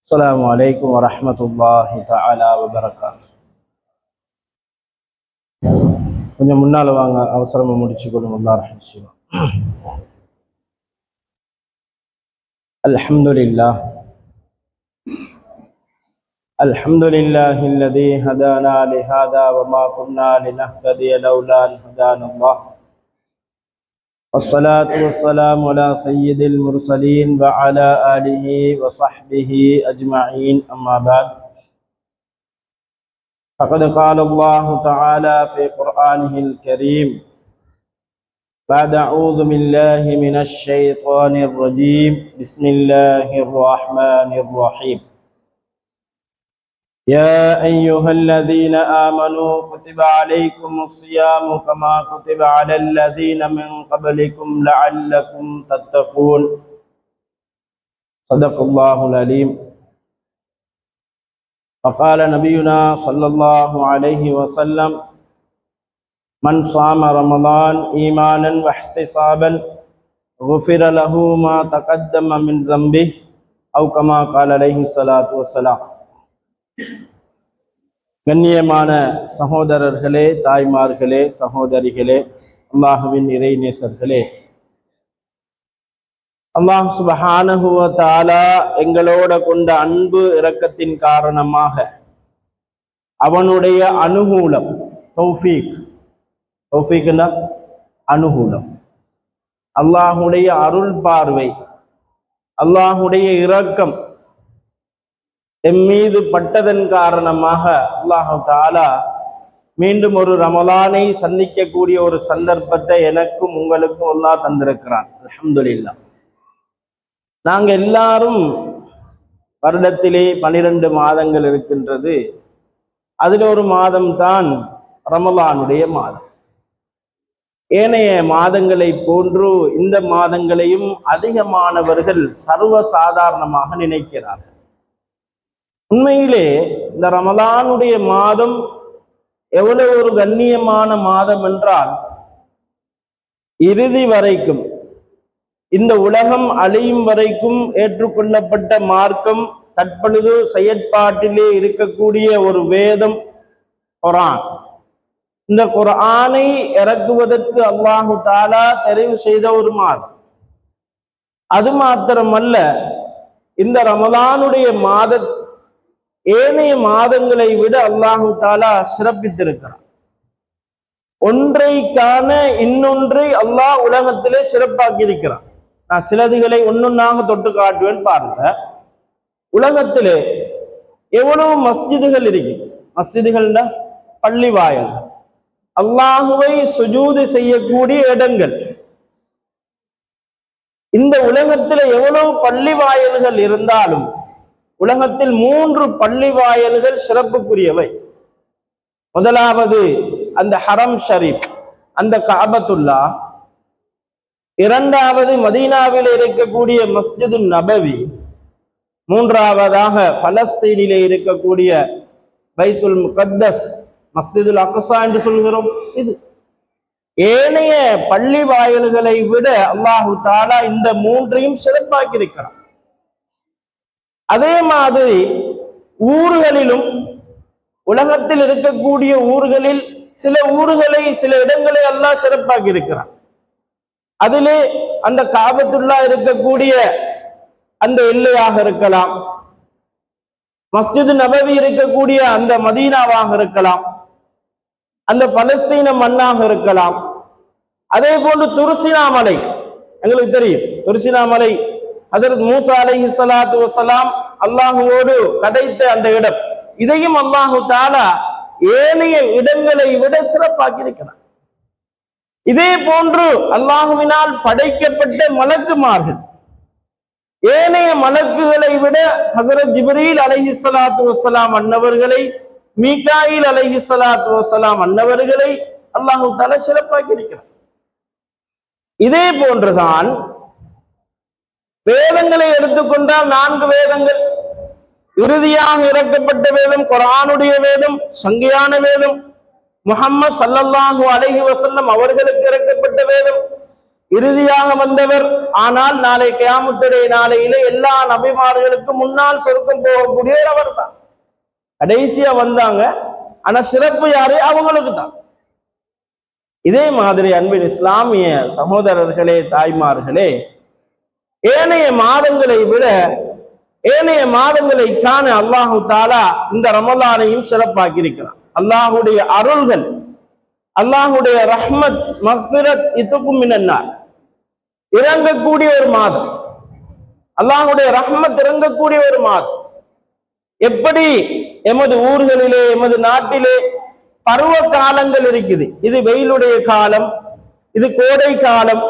السلام عليكم ورحمة الله تعالى وبركاته. கொஞ்சம் முன்னால வாங்க, அவசரமா முடிச்சுக்கொள்ளும். அல்லாஹ் ரஹ்மத் செய்வான். அல்ஹம்துலில்லாஹ் அல்ஹம்துலில்லாஹி அல்லதி ஹதானா லிஹாதா வமா குன்னா லினஹ்ததிய லௌலா அன் ஹதானல்லாஹ். والصلاة والسلام على سيد المرسلين وعلى آله وصحبه أجمعين، أما بعد. فقد قال الله تعالى في قرآنه الكريم بعد أعوذ بالله من الشيطان الرجيم بسم الله الرحمن الرحيم. يا أيها الذين آمنوا كتب عليكم الصيام كما كتب على الذين من قبلكم لعلكم تتقون. صدق الله العليم. فقال نبينا صلى الله عليه وسلم: من صام رمضان إيمانا واحتسابا غفر له ما تقدم من ذنبه أو كما قال عليه الصلاة والسلام. கண்ணியமான சகோதரர்களே, தாய்மார்களே, சகோதரிகளே, அல்லாஹுவின் இறை நேசர்களே, அல்லாஹ் சுப்ஹானஹு வ தஆலா எங்களோட கொண்ட அன்பு இரக்கத்தின் காரணமாக அவனுடைய அனுகூலம், தௌஃபீக்னா அனுகூலம், அல்லாஹுடைய அருள் பார்வை, அல்லாஹுடைய இரக்கம் எம்மீது பட்டதன் காரணமாக அல்லாஹு தஆலா மீண்டும் ஒரு ரமலானை சந்திக்கக்கூடிய ஒரு சந்தர்ப்பத்தை எனக்கும் உங்களுக்கும் அல்லாஹ் தந்திருக்கிறான். அல்ஹம்துலில்லாஹ். நாங்க எல்லாரும் வருடத்திலே 12 மாதங்கள் இருக்கின்றது. அதில் ஒரு மாதம் தான் ரமலானுடைய மாதம். ஏனைய மாதங்களை போன்று இந்த மாதங்களையும் அதிகமானவர்கள் சர்வ சாதாரணமாக நினைக்கிறார்கள். உண்மையிலே இந்த ரமலானுடைய மாதம் எவ்வளவு ஒரு கண்ணியமான மாதம் என்றால், இறுதி வரைக்கும், இந்த உலகம் அழியும் வரைக்கும் ஏற்றுக்கொள்ளப்பட்ட மார்க்கம், தற்பொழுது செயற்பாட்டிலே இருக்கக்கூடிய ஒரு வேதம் குர்ஆன். இந்த குர்ஆனை இறக்குவதற்கு அல்லாஹு தஆலா தெரிவு செய்த ஒரு மாதம். அது மாத்திரமல்ல, இந்த ரமலானுடைய ஏனைய மாதங்களை விட அல்லாஹு தஆலா சிறப்பித்திருக்கிறான். ஒன்றை காண இன்னொன்றை அல்லாஹ் உலகத்திலே சிறப்பாக்கி இருக்கிறான். நான் சிலதுகளை ஒன்னொன்னாக தொட்டு காட்டுவேன், பாருங்க. உலகத்திலே எவ்வளவு மஸ்ஜிதுகள் இருக்கு. மஸ்ஜிதுகள்னா பள்ளி வாயல்கள், அல்லாஹுவை சுஜூது செய்யக்கூடிய இடங்கள். இந்த உலகத்தில் எவ்வளவு பள்ளி வாயல்கள் இருந்தாலும் உலகத்தில் 3 பள்ளி வாயல்கள் சிறப்புக்குரியவை. முதலாவது அந்த ஹரம் ஷரீப், அந்த கஅபத்துல்லா. இரண்டாவது மதீனாவில் இருக்கக்கூடிய மஸ்ஜிது நபவி. மூன்றாவதாக பலஸ்தீனிலே இருக்கக்கூடிய பைத்துல் முகத்தஸ், மஸ்ஜிதுல் அக்ஸா என்று சொல்கிறோம். இது ஏனைய பள்ளி வாயல்களை விட அல்லாஹு தஆலா இந்த 3ஐயும் சிறப்பாக்கி இருக்கிறான். அதே மாதிரி ஊர்களிலும், உலகத்தில் இருக்கக்கூடிய ஊர்களில் சில ஊர்களை, சில இடங்களை அல்லாஹ் சிறப்பாக்கி இருக்கிறான். அதிலே அந்த கஅபத்துல்லா இருக்கக்கூடிய அந்த எல்லையாக இருக்கலாம், மஸ்ஜிது நபவி இருக்கக்கூடிய அந்த மதீனாவாக இருக்கலாம், அந்த பலஸ்தீன மண்ணாக இருக்கலாம். அதே போன்று துர்சினா மலை, எங்களுக்கு தெரியும். துர்சினா மலை ஹஜ்ரத் மூசா அலைஹிஸ்ஸலாத்து வஸ்ஸலாம் அல்லாஹுவோடு கதைத்த அந்த இடம். இதையும் அல்லாஹு தஆலா ஏனைய இடங்களை விட சிறப்பாக்கி இருக்கிறார். இதே போன்று அல்லாஹுவினால் படைக்கப்பட்ட மலக்குமார்கள், ஏனைய மலக்குகளை விட ஹஜ்ரத் ஜிப்ரீல் அலைஹிஸ்ஸலாத்து வஸ்ஸலாம் அன்னவர்களை, மீகாயில் அலைஹிஸ்ஸலாத்து வஸ்ஸலாம் அன்னவர்களை அல்லாஹு தஆலா சிறப்பாக்கி இருக்கிறார். இதே போன்றுதான் வேதங்களை எடுத்துக்கொண்டால் 4 வேதங்கள். இறுதியாக இறக்கப்பட்ட வேதம் குர்ஆனுடைய வேதம், சங்கையான வேதம், முஹம்மது ஸல்லல்லாஹு அலைஹி வஸல்லம் அவர்களுக்கு இறக்கப்பட்ட வேதம். இறுதியாக வந்தவர். ஆனால் நாளை கியாமத்துடைய நாளையிலே எல்லா நபிமார்களுக்கும் முன்னால் சொர்க்கம் போகக்கூடியவர் அவர் தான். கடைசியா வந்தாங்க, ஆனா சிறப்பு யாரு? அவங்களுக்கு தான். இதே மாதிரி அன்பின் இஸ்லாமிய சகோதரர்களே, தாய்மார்களே, ஏனைய மாதங்களை விட ஏனைய மாதங்களை காண அல்லாஹு தாலா இந்த ரமலானையும் சிறப்பாக்கி இருக்கிறான். அல்லாஹுடைய அருள்கள், அல்லாஹுடைய ரஹ்மத், மக்ஃபிரத் இத்துக்கும் மினன்னார் இறங்கக்கூடிய ஒரு மாதம். அல்லாஹுடைய ரஹ்மத் இறங்கக்கூடிய ஒரு மாதம். எப்படி எமது ஊர்களிலே, எமது நாட்டிலே பருவ காலங்கள் இருக்குது. இது வெயிலுடைய காலம், இது கோடை காலம்,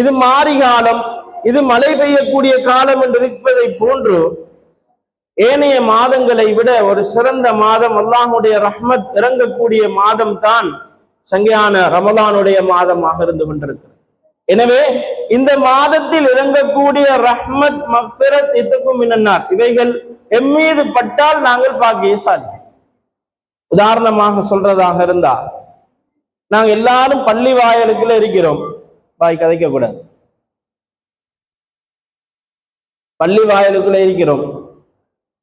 இது மாரி காலம், இது மழை பெய்யக்கூடிய காலம் என்று இருப்பதை போன்று ஏனைய மாதங்களை விட ஒரு சிறந்த மாதம், அல்லாஹுடைய ரஹ்மத் இறங்கக்கூடிய மாதம் தான் சங்கையான ரமலானுடைய மாதமாக இருந்து கொண்டிருக்கிறது. எனவே இந்த மாதத்தில் இறங்கக்கூடிய ரஹ்மத், மக்ஃபிரத் இத்துக்கும் மினன்னார் இவைகள் எம்மீது பட்டால் நாங்கள் பாக்கியசாலி. உதாரணமாக சொல்றதாக இருந்தா, நாங்க எல்லாரும் பள்ளி வாயலுக்குள்ள இருக்கிறோம். வாய் கதைக்க கூடாது. பள்ளி வாயலுக்குள்ள இருக்கிறோம்.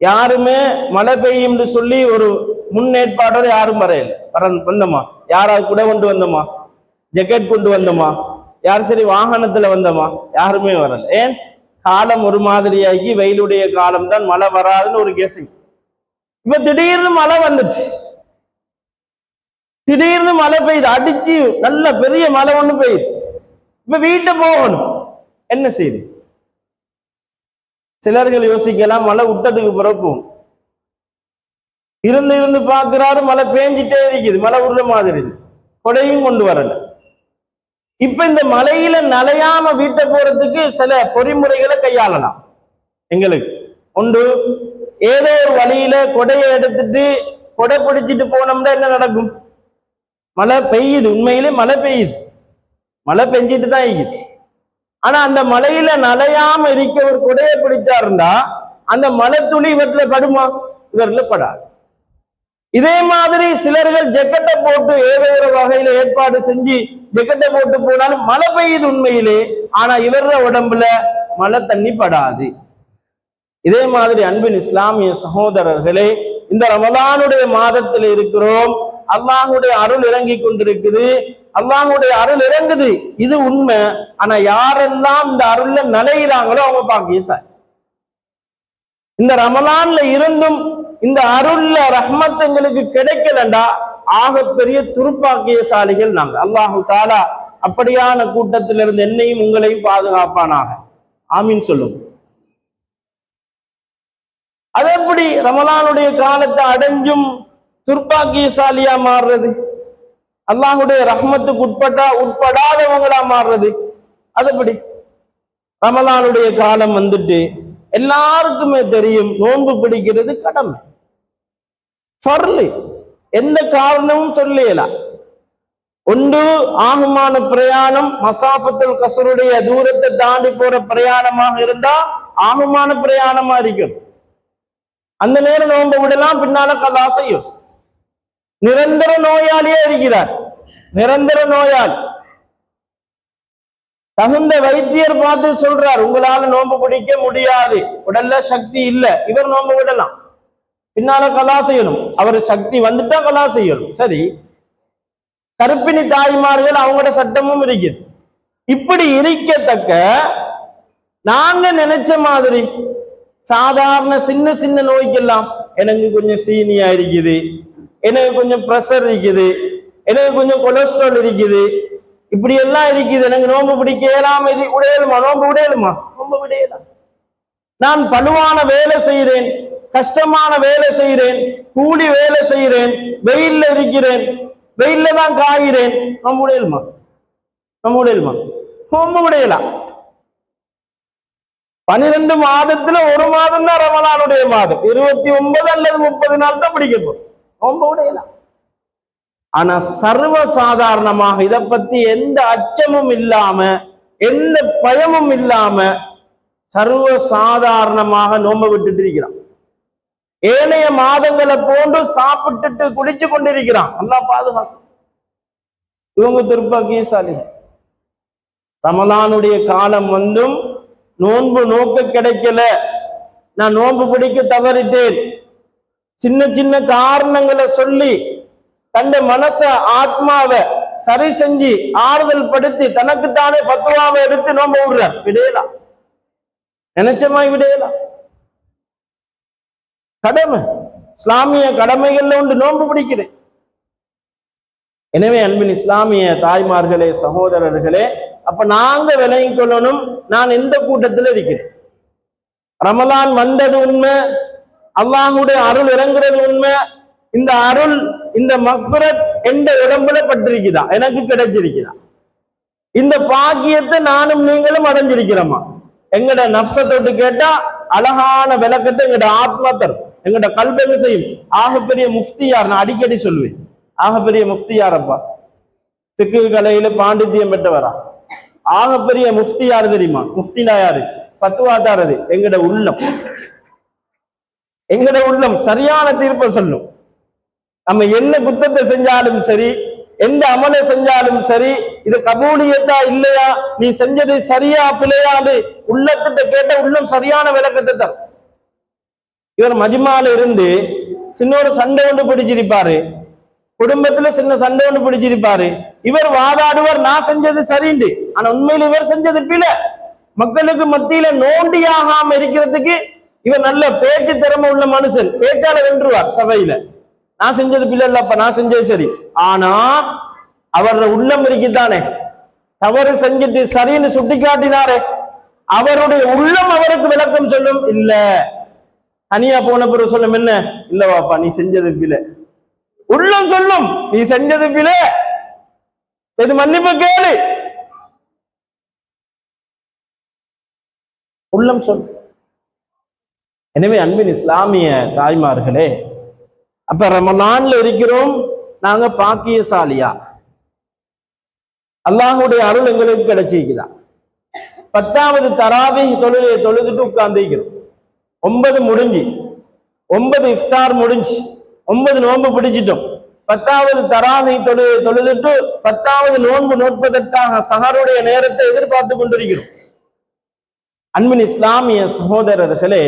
யாருமே மழை பெய்யும் என்று சொல்லி ஒரு முன்னேற்பாடோடு யாரும் வரையில வந்தோமா? யாராவது கூட கொண்டு வந்தோமா? ஜெக்கெட் கொண்டு வந்தோமா? யார் சரி வாகனத்துல வந்தோமா? யாருமே வரல. ஏன்? காலம் ஒரு மாதிரியாகி வெயிலுடைய காலம் தான், மழை வராதுன்னு ஒரு கெஸிங். இப்ப திடீர்னு மழை வந்துச்சு, திடீர்னு மழை பெய்யுது, அடிச்சு நல்ல பெரிய மழை ஒண்ணு பெய்யுது. இப்ப வீட்டை போகணும், என்ன செய்யுது? சிலர்கள் யோசிக்கலாம், மழை விட்டதுக்கு பிறப்பும் இருந்து இருந்து பார்க்கிறாரு, மழை பேஞ்சிட்டே இருக்குது, மழை விடுற மாதிரி, கொடையும் கொண்டு வரல. இப்ப இந்த மழையில நலையாம வீட்டை போறதுக்கு சில பொறிமுறைகளை கையாளலாம். எங்களுக்கு ஒன்று, ஏதோ ஒரு வழியில கொடையை எடுத்துட்டு கொடை பிடிச்சிட்டு போனோம்னா என்ன நடக்கும்? மழை பெய்யுது, உண்மையிலே மழை பெய்யுது, மழை பெஞ்சிட்டு தான் இருக்குது. ஆனா அந்த மலையில நலையாம இருக்க ஒரு கொடையை பிடிச்சாருந்தா அந்த மலை துளி இவற்றில படுமா? இவர்ல படாது. இதே மாதிரி சிலர்கள் ஜெக்கெட்டை போட்டு ஏதோ ஒரு வகையில ஏற்பாடு செஞ்சு ஜெக்கெட்டை போட்டு போனாலும் மழை பெய்யுது உண்மையிலே, ஆனா இவர உடம்புல மழை தண்ணி படாது. இதே மாதிரி அன்பின் இஸ்லாமிய சகோதரர்களே, இந்த ரமலானுடைய மாதத்தில் இருக்கிறோம். அல்லாஹுடைய அருள் இறங்கி கொண்டிருக்குது, அல்லாஹுடைய அருள் இறங்குது, இது உண்மை. ஆனா யாரெல்லாம் இந்த அருள்ல நலையிறாங்களோ அவங்க பாக்கியசாலி. இந்த ரமலான்ல இருந்தும் இந்த அருள்ல ரஹ்மத் எங்களுக்கு கிடைக்கலண்டா ஆகப்பெரிய துருப்பாக்கியசாலிகள் நாங்கள். அல்லாஹு தாலா அப்படியான கூட்டத்திலிருந்து என்னையும் உங்களையும் பாதுகாப்பானாக. ஆமீன் சொல்லுங்க. அது எப்படி ரமலானுடைய காலத்தை அடைஞ்சும் துர்பாக்கியசாலியா மாறுறது? அல்லாஹுடைய ரஹ்மத்துக்கு உட்படாதவங்களா மாறுறது? அதுபடி ரமலானுடைய காலம் வந்துட்டு எல்லாருக்குமே தெரியும், நோன்பு பிடிக்கிறது கடமை, ஃபர்லு. எந்த காரணமும் சொல்லலாம். ஒன்று ஆகுமான பிரயாணம், மசாஃபத்துல் கஸ்ருடைய தூரத்தை தாண்டி போற பிரயாணமாக இருந்தா ஆகுமான பிரயாணமா இருக்கும். அந்த நேரம் நோன்பு விடலாம், பின்னால கலா செய்யும். நிரந்தர நோயாளியே இருக்கிறார், நிரந்தர நோயாளி, தகுந்த வைத்தியர் பார்த்து சொல்றார், உங்களால நோன்பு பிடிக்க முடியாது, உடல்ல சக்தி இல்லை, இவர் நோன்பு விடலாம், பின்னால கலா செய்யணும். அவர் சக்தி வந்துட்டா கலா செய்யணும். சரி, கர்ப்பிணி தாய்மார்கள் அவங்களோட சட்டமும் இருக்குது. இப்படி இருக்கத்தக்க நாங்க நினைச்ச மாதிரி சாதாரண சின்ன சின்ன நோய்க்கெல்லாம் எனக்கு கொஞ்சம் சீனியா இருக்குது, எனக்கு கொஞ்சம் பிரஷர் இருக்குது, எனக்கு கொஞ்சம் கொலஸ்ட்ரால் இருக்குது, இப்படி எல்லாம் இருக்குது, எனக்கு நோன்பு பிடிக்க இயலாம உடையலுமா? நோன்பு விடையலுமா? நோன்பு விடையலாம். நான் பழுவான வேலை செய்கிறேன், கஷ்டமான வேலை செய்கிறேன், கூலி வேலை செய்கிறேன், வெயில்ல இருக்கிறேன், வெயில்ல தான் காய்கிறேன், நோன்பு விடையலுமா? நோன்பு விடையலுமா? நோன்பு விடையலாம். 12 மாதத்துல ஒரு மாதம் தான் ரமலானுடைய மாதம், 29 அல்லது 30 நாள் தான் பிடிக்க போறோம், நோன்பு விடையலாம். ஆனா சர்வ சாதாரணமாக இதை பத்தி எந்த அச்சமும் இல்லாம எந்த பயமும் இல்லாம சர்வ சாதாரணமாக நோன்பு விட்டுட்டு இருக்கிறான். ஏனைய மாதங்களை போன்று சாப்பிட்டுட்டு குடிச்சு கொண்டிருக்கிறான். அல்லாஹ் பாதுகாக்கும். இவங்க துர்பாக்கியசாலி. ரமலானுடைய காலம் வந்தும் நோன்பு நோக்க கிடைக்கல, நான் நோன்பு பிடிக்க தவறிட்டேன், சின்ன சின்ன காரணங்களை சொல்லி தன் மனச ஆத்மாவை சரி செஞ்சு ஆறுதல் படுத்தி தனக்குத்தானே ஃபத்வாவை எடுத்து நோன்பு விடுறார். விடையலாம், நினைச்சமாய் விடையலாம். கடமை, இஸ்லாமிய கடமைகள்ல உண்டு நோன்பு பிடிக்கிறேன். எனவே அன்பின் இஸ்லாமிய தாய்மார்களே, சகோதரர்களே, அப்ப நாங்க விளங்கிக் கொள்ளணும், நான் எந்த கூட்டத்தில் இருக்கிறேன். ரமலான் வந்தது உண்மை, அல்லாஹ்வுடைய அருள் இறங்குறது உண்மை. இந்த அருள், இந்த மக்ஃபிரத் எந்த உடம்புல பட்டிருக்குதா, எனக்கு கிடைச்சிருக்குதா? இந்த பாக்கியத்தை நானும் நீங்களும் அடைஞ்சிருக்கிறோமா? எங்கட நப்ச தொட்டு கேட்டா அழகான விளக்கத்தை எங்கட ஆத்மா தரும், எங்கட கல்வி என்ன செய்யும்? ஆகப்பெரிய முஃப்தியார், நான் அடிக்கடி சொல்லுவேன், ஆகப்பெரிய முஃப்தியாரப்பா, திக்கு கலையில பாண்டித்யம் பெற்றவரா, ஆகப்பெரிய முஃப்தி யாரு தெரியுமா? முஃப்தினா யாரு? ஃபத்வா தாரது எங்கட உள்ளம். எங்கட உள்ளம் சரியான தீர்ப்பை சொல்லும். நம்ம என்ன குத்தத்தை செஞ்சாலும் சரி, எந்த அமலை செஞ்சாலும் சரி, இது கபூலியத்தா இல்லையா, நீ செஞ்சது சரியா பிழையாது, உள்ளத்திட்ட கேட்ட உள்ளம் சரியான விளக்கத்தை தரும். இவர் மஜ்மால இருந்து சின்ன ஒரு சண்டை ஒன்று பிடிச்சிருப்பாரு, குடும்பத்துல சின்ன சண்டை ஒன்று பிடிச்சிருப்பாரு. இவர் வாதாடுவார், நான் செஞ்சது சரிண்டு, ஆனா உண்மையில இவர் செஞ்சது பிழை. மக்களுக்கு மத்தியில நோண்டியாகாம இருக்கிறதுக்கு இவர் நல்ல பேச்சு திறமை உள்ள மனுஷன், பேச்சால வென்றுவார் சபையில. நான் செஞ்சது பிள்ளை இல்லப்ப, நான் செஞ்சது சரி. ஆனா அவரோட உள்ளம் இருக்குதானே, தவறு செஞ்சுட்டு சரின்னு சுட்டி காட்டினாரே, அவருடைய உள்ளம் அவருக்கு விளக்கம் சொல்லும். இல்ல, தனியா போன பிறகு சொல்லும், என்ன இல்லவாப்பா நீ செஞ்சது பிள்ளை. உள்ளம் சொல்லும் நீ செஞ்சது பிள்ளை, இது மன்னிப்பு கேளு. உள்ளம் சொல்லும். எனவே அன்பின் இஸ்லாமிய தாய்மார்களே, அப்ப ரமலான்ல இருக்கிறோம், நாங்க பாக்கியசாலியா? அல்லாஹுடைய அருள் எங்களுக்கு கிடைச்சிக்குதா? 10வது தராவி தொழுகையை தொழுதுட்டு உட்கார்ந்து இருக்கிறோம். 9 முடிஞ்சு, 9 இஃப்தார் முடிஞ்சு, 9 நோன்பு பிடிச்சிட்டோம். 10வது தராவி தொழுகையை தொழுதுட்டு 10வது நோன்பு நோட்பதற்காக சஹருடைய நேரத்தை எதிர்பார்த்து கொண்டிருக்கிறோம். அன்பின் இஸ்லாமிய சகோதரர்களே,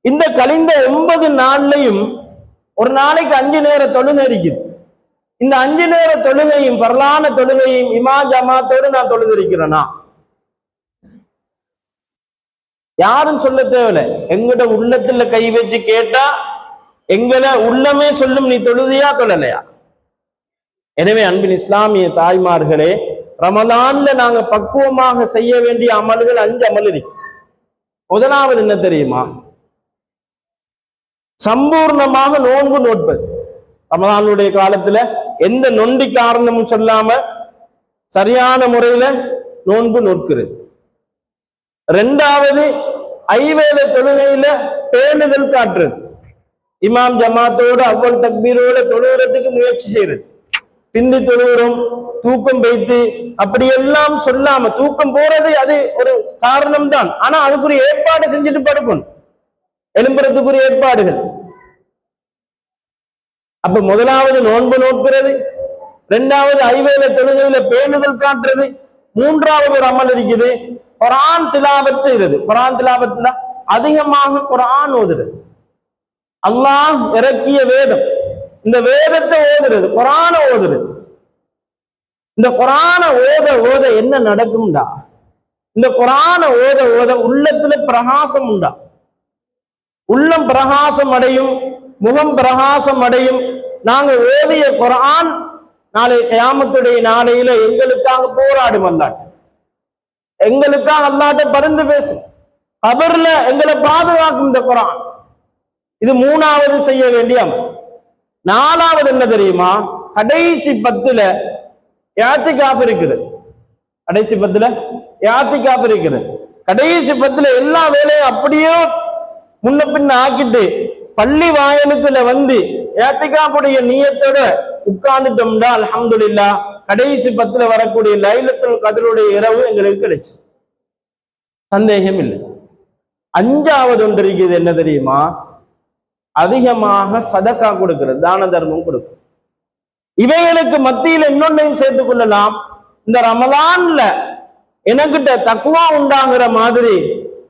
இந்த கழிந்த 9 நாள்லையும் ஒரு நாளைக்கு 5 நேர தொழுகை இருக்குது. இந்த 5 நேர தொழுகையும் பரலான தொழுகையும் இமா ஜமாத்தோடு நான் தொழுதிருக்கிறேனா? யாரும் சொல்ல தேவையில்லை, எங்கட உள்ளத்துல கை வச்சு கேட்டா எங்களை உள்ளமே சொல்லும், நீ தொழுதியா தொழலையா? எனவே அன்பின் இஸ்லாமிய தாய்மார்களே, ரமலான்ல நாங்க பக்குவமாக செய்ய வேண்டிய அமல்கள் 5 அமல் இருக்கு. முதலாவது என்ன தெரியுமா? சம்பூர்ணமாக நோன்பு நோட்பது. ரமலானுடைய காலத்துல எந்த நொண்டி காரணமும் சொல்லாம சரியான முறையில நோன்பு நோட்கிறது. 2வது ஐவேளை தொழுகையில பேணுதல் காட்டுறது, இமாம் ஜமாத்தோடு அவ்வளவு தக்பீரோட தொழுகிறதுக்கு முயற்சி செய்யறது. பிந்தி தொழுகிறோம், தூக்கம் வைத்து அப்படியெல்லாம் சொல்லாம, தூக்கம் போறது அது ஒரு காரணம் தான், ஆனா அதுக்குரிய ஏற்பாடு செஞ்சுட்டு படுக்கணும், எழும்புறதுக்குரிய ஏற்பாடுகள். அப்ப முதலாவது நோன்பு நோக்கிறது, 2வது ஐவேளை தொழுகையில பேணுதல் காட்டுறது, 3வது ஒரு அமல் இருக்குது, குர்ஆன் திலாவத் செய்யறது. குர்ஆன் திலாவத்னா அதிகமாக குர்ஆன் ஓதுறது. அல்லாஹ் இறக்கிய வேதம், இந்த வேதத்தை ஓதுறது, குர்ஆன ஓதுறது. இந்த குர்ஆன ஓத ஓத என்ன நடக்கும்டா? இந்த குர்ஆன ஓத ஓத உள்ளத்துல பிரகாசம் உண்டா? உள்ளம் பிரகாசம் அடையும், முகம் பிரகாசம் அடையும். நாங்க ஓதிய குர்ஆன் நாளை கியாமத்துடைய நாளையில எங்களுக்காக போராடும், அல்லாஹ் எங்களுக்காக அல்லாஹ்ட்ட பரிந்து பேசும், கபர்ல எங்களை பாதுகாக்கும் இந்த குர்ஆன். இது 3வது செய்ய வேண்டிய அமல். 4வது என்ன தெரியுமா? கடைசி 10ல இஅ்திகாஃப் இருக்கிறது. கடைசி 10ல இஅ்திகாஃப் இருக்கிறது. கடைசி 10ல எல்லா வேலையும் அப்படியே முன்ன பின்ன ஆக்கிட்டு பள்ளி வாயலுக்குள்ள வந்து இஅ்திகாஃபுடைய நியத்தோட உட்கார்ந்துட்டோம்னா அல்ஹம்துலில்லாஹ், கடைசி 10ல வரக்கூடிய லைலத்துல் கத்ருடைய இரவு எங்களுக்கு கிடைச்சு, சந்தேகம் இல்லை. 5வது ஒன்று இருக்குது, என்ன தெரியுமா? அதிகமாக சதக்கா கொடுக்கிறது, தான தர்மம் கொடுக்கிறது. இவைகளுக்கு மத்தியில இன்னொன்னையும் சேர்த்துக் கொள்ளலாம். இந்த ரமலான்ல எனக்கிட்ட தக்குவா உண்டாங்கிற மாதிரி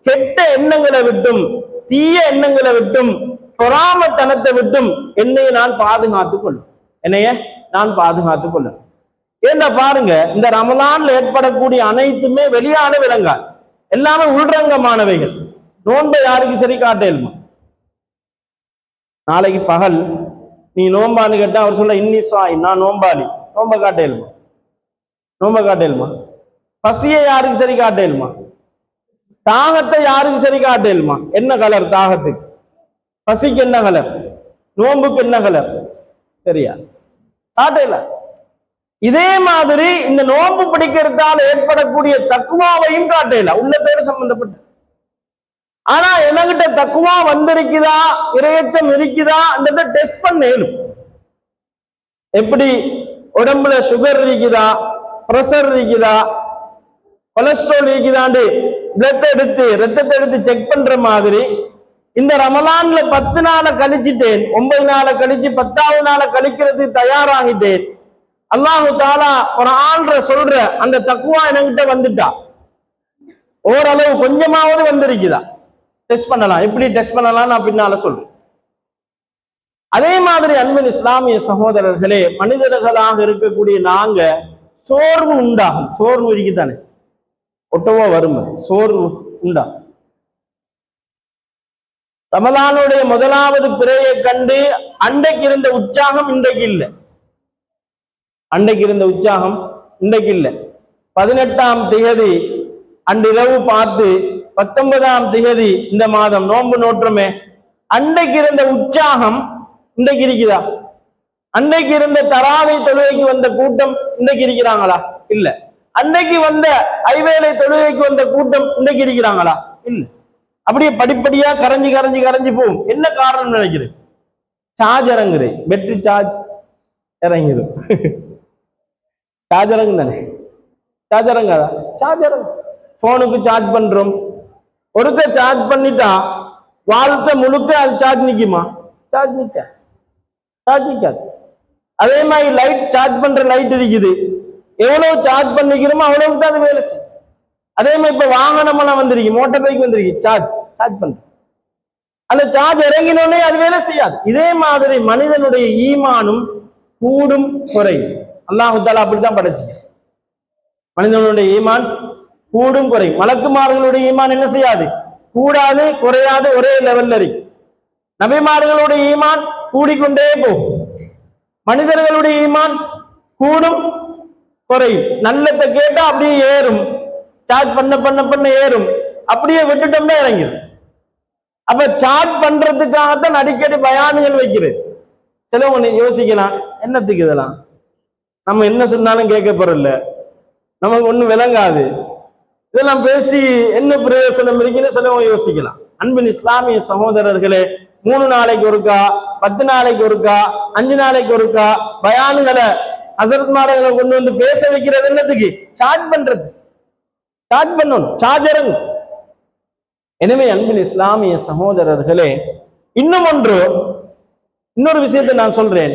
கெட்ட எண்ணங்களை விட்டும் தீய எண்ணங்களை விட்டும் பொறாமத்தனத்தை விட்டும் என்னைய நான் பாதுகாத்துக் கொள்ளும். என்னைய நான் பாதுகாத்துக் கொள்ளும். ஏன்னா பாருங்க, இந்த ரமலான்ல ஏற்படக்கூடிய அனைத்துமே வெளியான விலங்கால், எல்லாமே உள்ரங்கமானவைகள். நோன்பை யாருக்கு சரி காட்டேலுமா? நாளைக்கு பகல் நீ நோம்பான்னு கேட்டா அவர் சொல்ல இன்னி சாய், நான் நோம்பாளி. நோம்ப காட்டேலுமா? நோம்ப காட்டேலுமா? பசியை யாருக்கு சரி காட்டேலுமா? தாகத்தை யாருக்கு சரி காட்டேலுமா? என்ன கலர் தாகத்துக்கு? பசிக்கு என்ன கலர்? நோம்புக்கு என்ன கலர்? சரியா காட்டேல. இதே மாதிரி இந்த நோன்பு பிடிக்கிறதால ஏற்படக்கூடிய தக்குவாவையும் காட்டேல, உள்ளத்தோடு சம்பந்தப்பட்ட. ஆனா என்கிட்ட தக்குவா வந்திருக்குதா, இரையச்சம் இருக்குதா டெஸ்ட் பண்ணேலும். எப்படி உடம்புல சுகர் இருக்குதா, பிரஷர் இருக்குதா, கொலஸ்ட்ரால் இருக்குதாண்டு பிளட் எடுத்து ரத்தத்தை எடுத்து செக் பண்ற மாதிரி இந்த ரமலான்ல 10 நாளை கழிச்சிட்டேன், 9 நாளை கழிச்சு 10வது நாளை கழிக்கிறது தயாராகிட்டேன். அல்லாஹு தாலா ஒரு ஆள்ற சொல்ற அந்த தக்குவா என்கிட்ட வந்துட்டா, ஓரளவு கொஞ்சமாவது வந்திருக்குதா, டெஸ்ட் பண்ணலாம். எப்படி டெஸ்ட் பண்ணலாம் நான் பின்னால சொல்றேன். அதே மாதிரி அன்பின் இஸ்லாமிய சகோதரர்களே, மனிதர்களாக இருக்கக்கூடிய நாங்க சோர்வு உண்டாகும். சோர்வு இருக்குதானே, ஒட்டவோ வறுமை, சோர்வு உண்டாகும். ரமலானுடைய முதலாவது பிறையை கண்டு அன்றைக்கு இருந்த உற்சாகம் இன்றைக்கு இல்லை. அன்றைக்கு இருந்த உற்சாகம் இன்றைக்கு இல்லை. 18ஆம் திகதி அன்றிரவு பார்த்து 19ஆம் திகதி இந்த மாதம் நோன்பு நோற்றுமே, அன்றைக்கு இருந்த உற்சாகம் இன்றைக்கு இருக்குதா? அன்றைக்கு இருந்த தராவை தொழுகைக்கு வந்த கூட்டம் இன்றைக்கு இருக்கிறாங்களா? இல்ல. அன்றைக்கு வந்த ஐவேளை தொழுகைக்கு வந்த கூட்டம் இன்றைக்கு இருக்கிறாங்களா? இல்ல. அப்படியே படிப்படியா கரைஞ்சி கரைஞ்சி கரைஞ்சி போகும். என்ன காரணம் நினைக்கிறேன்? சார்ஜ் இறங்குது, பேட்டரி சார்ஜ் இறங்கிடும். சார்ஜ் இறங்கு தானே, சார்ஜ் இறங்காதா? சார்ஜ் இறங்கு. போனுக்கு சார்ஜ் பண்றோம், ஒருக்க சார்ஜ் பண்ணிட்டா வாழ்க்கை முழுக்க அது சார்ஜ் நிக்குமா? சார்ஜ் நிக்காது, சார்ஜ் நிக்காது. அதே மாதிரி லைட், சார்ஜ் பண்ற லைட் இருக்குது, எவ்வளவு சார்ஜ் பண்ணிக்கிறோமோ அவ்வளவுக்கு தான் அது வேலை செய்யும். அதே மாதிரி இப்ப வாகனம் எல்லாம் வந்திருக்கு, மோட்டார் பைக் வந்திருக்கு, சார்ஜ் பண்ற அந்த சார்ஜ் இறங்கினோடனே அது வேலை செய்யாது. இதே மாதிரி மனிதனுடைய ஈமானும் கூடும் குறையும். அல்லாஹு தஆலா அப்படித்தான் படைச்சு. மனிதனுடைய ஈமான் கூடும் குறையும். மலக்குமார்களுடைய ஈமான் என்ன செய்யாது? கூடாது குறையாது, ஒரே லெவல்ல இருக்கு. நபிமார்களுடைய ஈமான் கூடிக்கொண்டே போகும். மனிதர்களுடைய ஈமான் கூடும் குறையும். நல்லத்தை கேட்டா அப்படியே ஏறும், சார்ஜ் பண்ண பண்ண பண்ண ஏறும், அப்படியே விட்டுட்டோம்னா இறங்கிடும். அப்ப சார்ஜ் பண்றதுக்காகத்தான் அடிக்கடி பயான்கள் வைக்கிறது. சிலவங்க யோசிக்கலாம், என்னத்துக்கு இதெல்லாம், நம்ம என்ன சொன்னாலும் கேட்க போறதில்ல, நமக்கு ஒண்ணும் விளங்காது, இதெல்லாம் பேசி என்ன பிரயோசனம் இருக்குன்னு சிலவங்க யோசிக்கலாம். அன்பின் இஸ்லாமிய சகோதரர்களே, 3 நாளைக்கு ஒருக்கா, 10 நாளைக்கு ஒருக்கா, 5 நாளைக்கு ஒருக்கா பயான்களை ஹஸரத்மார்களை கொண்டு வந்து பேச வைக்கிறது என்னத்துக்கு? சார்ஜ் பண்றது. சார்ஜ் பண்ணணும், சார்ஜருங்க. எனவே அன்பின் இஸ்லாமிய சகோதரர்களே, இன்னொரு விஷயத்தை நான் சொல்றேன்.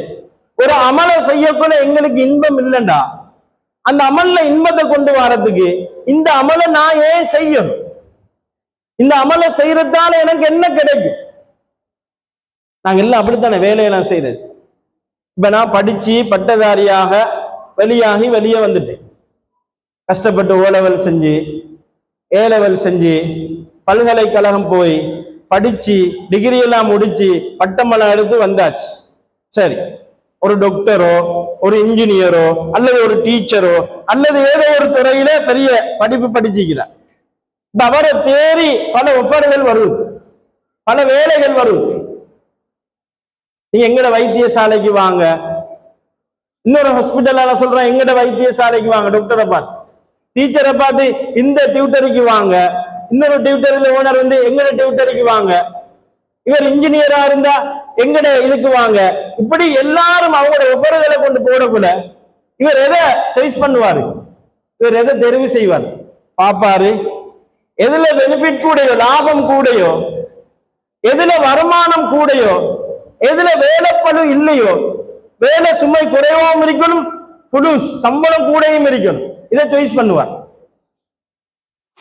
ஒரு அமலை செய்யக்குள்ள எங்களுக்கு இன்பம் இல்லைண்டா, அந்த அமல்ல இன்பத்தை கொண்டு வரதுக்கு இந்த அமலை நான் ஏன் செய்யணும்? இந்த அமலை செய்யறதால எனக்கு என்ன கிடைக்கும்? நாங்க எல்லாம் அப்படித்தானே வேலையெல்லாம் செய்யறது. இப்ப நான் படிச்சு பட்டதாரியாக வெளியாகி வெளியே வந்துட்டேன். கஷ்டப்பட்டு O லெவல் செஞ்சு, A லெவல் செஞ்சு, பல்கலைக்கழகம் போய் படிச்சு டிகிரி எல்லாம் முடிச்சு பட்டமெல்லாம் எடுத்து வந்தாச்சு. சரி, ஒரு டாக்டரோ, ஒரு இன்ஜினியரோ, அல்லது ஒரு டீச்சரோ, அல்லது ஏதோ ஒரு துறையில பெரிய படிப்பு படிச்சுக்கிறார். அவரை தேடி பல ஒஃபர்கள் வருது, பல வேலைகள் வருது. நீங்க எங்கட வைத்தியசாலைக்கு வாங்க, இன்னொரு ஹாஸ்பிட்டல் சொல்றேன், எங்கட வைத்தியசாலைக்கு வாங்க, டாக்டரை பார்த்து, டீச்சரை பார்த்து இந்த டியூட்டருக்கு வாங்க, இன்னொரு டியூட்டர்ல ஓனர் வந்து எங்கட டியூட்டருக்கு வாங்க, இவர் இன்ஜினியரா இருந்தா எங்கட இதுக்கு வாங்க. இப்படி எல்லாரும் அவங்களோட ஒஃபர்களை கொண்டு போடக்குள்ள இவர் எதை சாய்ஸ் பண்ணுவாரு? இவர் எதை தெரிவு செய்வார்? பாப்பாரு, எதுல பெனிஃபிட் கூடையோ, லாபம் கூடையோ, எதுல வருமானம் கூடையோ, எதுல வேலைப்பளு இல்லையோ, வேலை சுமை குறைவாகவும் இருக்கணும், புது சம்பளம் கூடையும் இருக்கணும், இதை சாய்ஸ் பண்ணுவார்.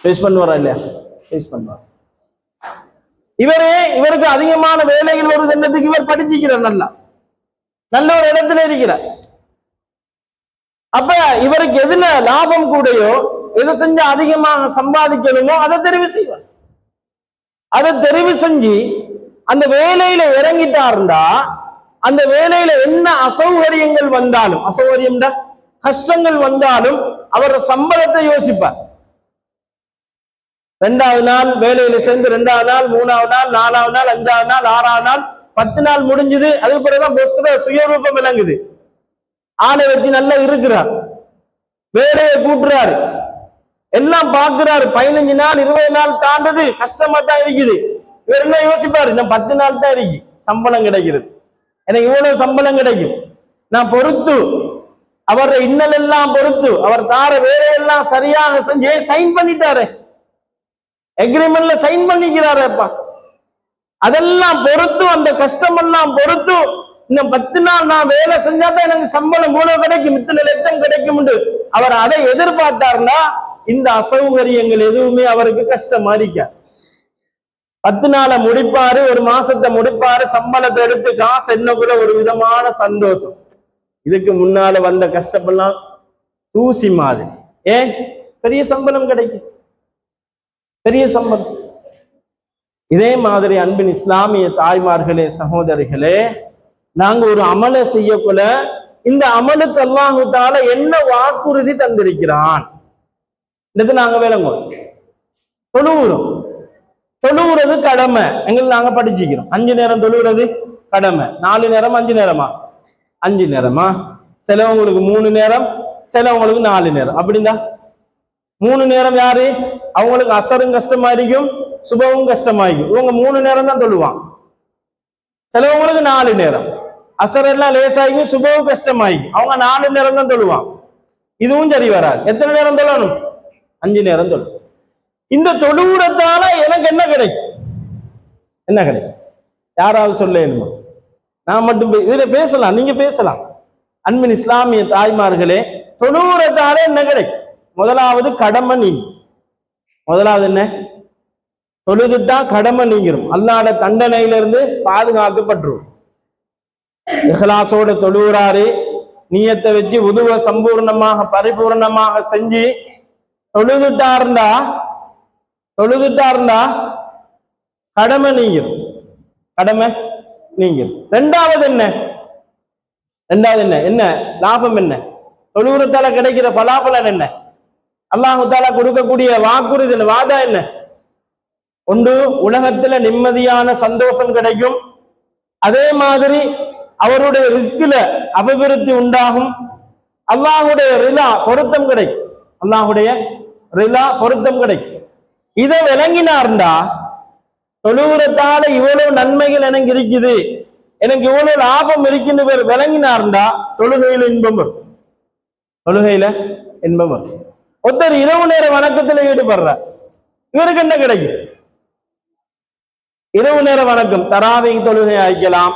ஃபேஸ் பண்ணுவாரா இல்லையா? ஃபேஸ் பண்ணுவார். இவருக்கு அதிகமான வேலைகள் வருது என்னதுக்கு? இவர் படிச்சுக்கிறார், நல்லா நல்ல ஒரு இடத்துல இருக்கிறார். அப்ப இவருக்கு எதுல லாபம் கூடையோ, எதை செஞ்சு அதிகமாக சம்பாதிக்கணுமோ அதை தெரிவு செய்வார். அதை தெரிவு செஞ்சு அந்த வேலையில இறங்கிட்டாருண்டா, அந்த வேலையில என்ன அசௌகரியங்கள் வந்தாலும், அசௌகரியம் கஷ்டங்கள் வந்தாலும் அவர் சம்பளத்தை யோசிப்பார். 2வது நாள் வேலையில சேர்ந்து 2வது நாள், 3வது நாள், 4வது நாள், 5வது நாள், 6வது நாள், 10 நாள் முடிஞ்சது. அதுக்கு பிறகுதான் பொஸ்ல சுயரூபம் விளங்குது. ஆளை வச்சு நல்லா இருக்கிறார், வேலையை கூட்டுறாரு, எல்லாம் பார்க்கிறாரு. 15 நாள் 20 நாள் தாண்டது, கஷ்டமா தான் இருக்குது. இவர் என்ன யோசிப்பாரு? இந்த 10 நாள் தான் இருக்கு சம்பளம் கிடைக்கிறது, எனக்கு இவ்வளவு சம்பளம் கிடைக்கும், நான் பொறுத்து அவரை இன்னல் எல்லாம் பொறுத்து அவர் தார வேலையெல்லாம் சரியாக செஞ்சு சைன் பண்ணிட்டாரு, எக்ரிமெண்ட்ல சைன் பண்ணிக்கிறாருப்பா. அதெல்லாம் பொறுத்து, அந்த கஷ்டம் எல்லாம் பொறுத்து, இந்த 10 நாள் நான் வேலை செஞ்சாதான் எனக்கு சம்பளம் இவ்வளவு கிடைக்கும், இத்தனை லட்சம் கிடைக்கும். அவர் அதை எதிர்பார்த்தாருன்னா இந்த அசௌகரியங்கள் எதுவுமே அவருக்கு கஷ்டமா இருக்க. 10 நாளை முடிப்பாரு, ஒரு மாசத்தை முடிப்பாரு, சம்பளத்தை எடுத்து காசு என்னக்குள்ள ஒரு விதமான சந்தோஷம். இதுக்கு முன்னால வந்த கஷ்டப்பெல்லாம் தூசி மாதிரி. ஏன்? பெரிய சம்பளம் கிடைக்கும், பெரிய சம்பளம். இதே மாதிரி அன்பின் இஸ்லாமிய தாய்மார்களே, சகோதரிகளே, நாங்க ஒரு அமலை செய்யக்குள்ள இந்த அமலுக்கு அல்லாஹ் தஆலா என்ன வாக்குறுதி தந்திருக்கிறான் நாங்க விளங்குவோம். தொழுவுறது கடமை, எங்களுக்கு நாங்க படிச்சுக்கிறோம். 5 நேரம் தொழுவுறது கடமை. 4 நேரம் 5 நேரமா? 5 நேரமா? சிலவங்களுக்கு 3 நேரம், சிலவங்களுக்கு 4 நேரம். அப்படின்னா 3 நேரம் யாரு? அவங்களுக்கு அசரும் கஷ்டமா இருக்கும், சுபவும் கஷ்டமா இருக்கும். இவங்க 3 நேரம் தான் தொழுவாங்க. சிலவங்களுக்கு 4 நேரம், அசர் எல்லாம் லேசாகும், சுபவும் கஷ்டமாயிக்கும், அவங்க 4 நேரம் தான் தொழுவாங்க. இதுவும் சரி வராது. எத்தனை நேரம் தொழணும்? 5 நேரம் தொழும். இந்த தொழுவுறதால எனக்கு என்ன கிடைக்கும்? என்ன கிடைக்கும்? யாராவது சொல்லணுமா? நான் மட்டும் இதுல பேசலாம், நீங்க பேசலாம். அன்பின் இஸ்லாமிய தாய்மார்களே, தொழுவுறதால என்ன கிடைக்கும்? முதலாவது கடமை நீங்க. முதலாவது என்ன? தொழுதுட்டா கடமை நீங்கிரும், அல்லாஹ்வுடைய தண்டனையிலிருந்து பாதுகாக்கப்பட்டுரும். இஹ்லாஸோட தொழுகிறாரு, நியத்தை வச்சு உதுவ சம்பூர்ணமாக பரிபூர்ணமாக செஞ்சு தொழுதுட்டாருந்தா கடமை நீங்கிரும், கடமை நீங்கிரும். ரெண்டாவது என்ன? என்ன லாபம்? என்ன தொழுகிறதால கிடைக்கிற பலாபலன் என்ன? அல்லாஹ் தஆலா கொடுக்கக்கூடிய வாக்குறுதி வாதா என்ன? ஒன்று, உலகத்துல நிம்மதியான சந்தோஷம் கிடைக்கும். அதே மாதிரி அவருடைய ரிஸ்கில அபிவிருத்தி உண்டாகும். அல்லாஹுடைய ரிலா பொருத்தம் கிடைக்கும், அல்லாஹுடைய ரிலா பொருத்தம் கிடைக்கும். இதை விளங்கினார்டா, தொழுகிறதால இவ்வளவு நன்மைகள் எனக்கு இருக்குது, எனக்கு இவ்வளவு லாபம் இருக்குன்னு பேர் விளங்கினார்டா, தொழுகையில இன்பம் வரும், தொழுகையில இன்பம் வரும். ஒருத்தர் இரவு நேர வணக்கத்தில் ஈடுபடுறார், இவருக்கு என்ன கிடைக்கும்? இரவு நேர வணக்கம் தராவி தொழுகையாக இருக்கலாம்,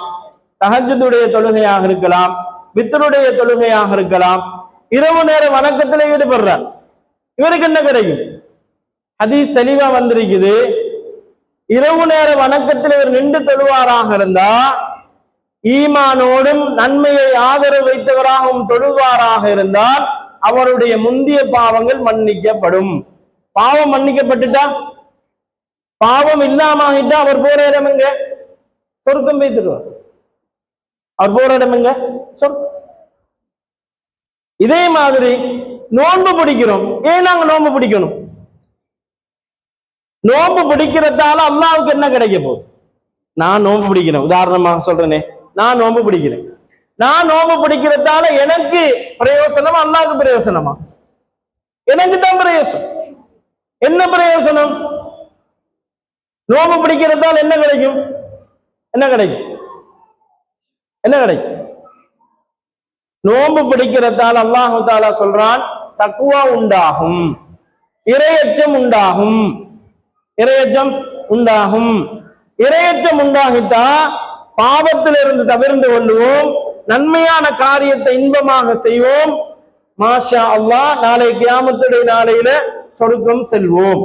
தஹஜ்ஜுடைய தொழுகையாக இருக்கலாம், வித்ருடைய தொழுகையாக இருக்கலாம். இரவு நேர வணக்கத்தில் ஈடுபடுறார், இவருக்கு என்ன கிடைக்கும்? ஹதீஸ் தெளிவா வந்திருக்குது. இரவு நேர வணக்கத்தில் இவர் நின்று தொழுவாராக இருந்தா, ஈமானோடும் நன்மையை ஆதரவு வைத்தவராகவும் தொழுவாராக இருந்தால் அவருடைய முந்திய பாவங்கள் மன்னிக்கப்படும். பாவம் மன்னிக்கப்பட்டுட்டா, பாவம் இல்லாமட்டா அவர் போற இடம் எங்க? சொர்க்கம் வைத்துருவார். அவர் போற இடம் எங்க? சொர்க்கம். இதே மாதிரி நோன்பு பிடிக்கிறோம். ஏன் நாங்க நோன்பு பிடிக்கணும்? நோன்பு பிடிக்கிறதால அல்லாஹ்வுக்கு என்ன கிடைக்க போகுது? நான் நோன்பு பிடிக்கிறேன், உதாரணமாக சொல்றேனே, நான் நோன்பு பிடிக்கிறேன். நான் நோன்பு பிடிக்கிறதால எனக்கு பிரயோசனமா, அல்லாஹ்வுக்கு பிரயோசனமா? எனக்கு தான் பிரயோசனம். என்ன பிரயோசனம்? நோன்பு பிடிக்கிறதால என்ன கிடைக்கும்? என்ன கிடைக்கும்? என்ன கிடைக்கும்? நோன்பு பிடிக்கிறதால அல்லாஹ் தஆலா சொல்றான், தக்வா உண்டாகும், இறையச்சம் உண்டாகும், இறையச்சம் உண்டாகும். இறையச்சம் உண்டாகிட்டா பாவத்திலிருந்து தவிர்ந்து கொள்வோம், நன்மையான காரியத்தை இன்பமாக செய்வோம். மாஷா அல்லாஹ், நாளை கியாமத்துடைய நாளையில சொர்க்கம் செல்வோம்.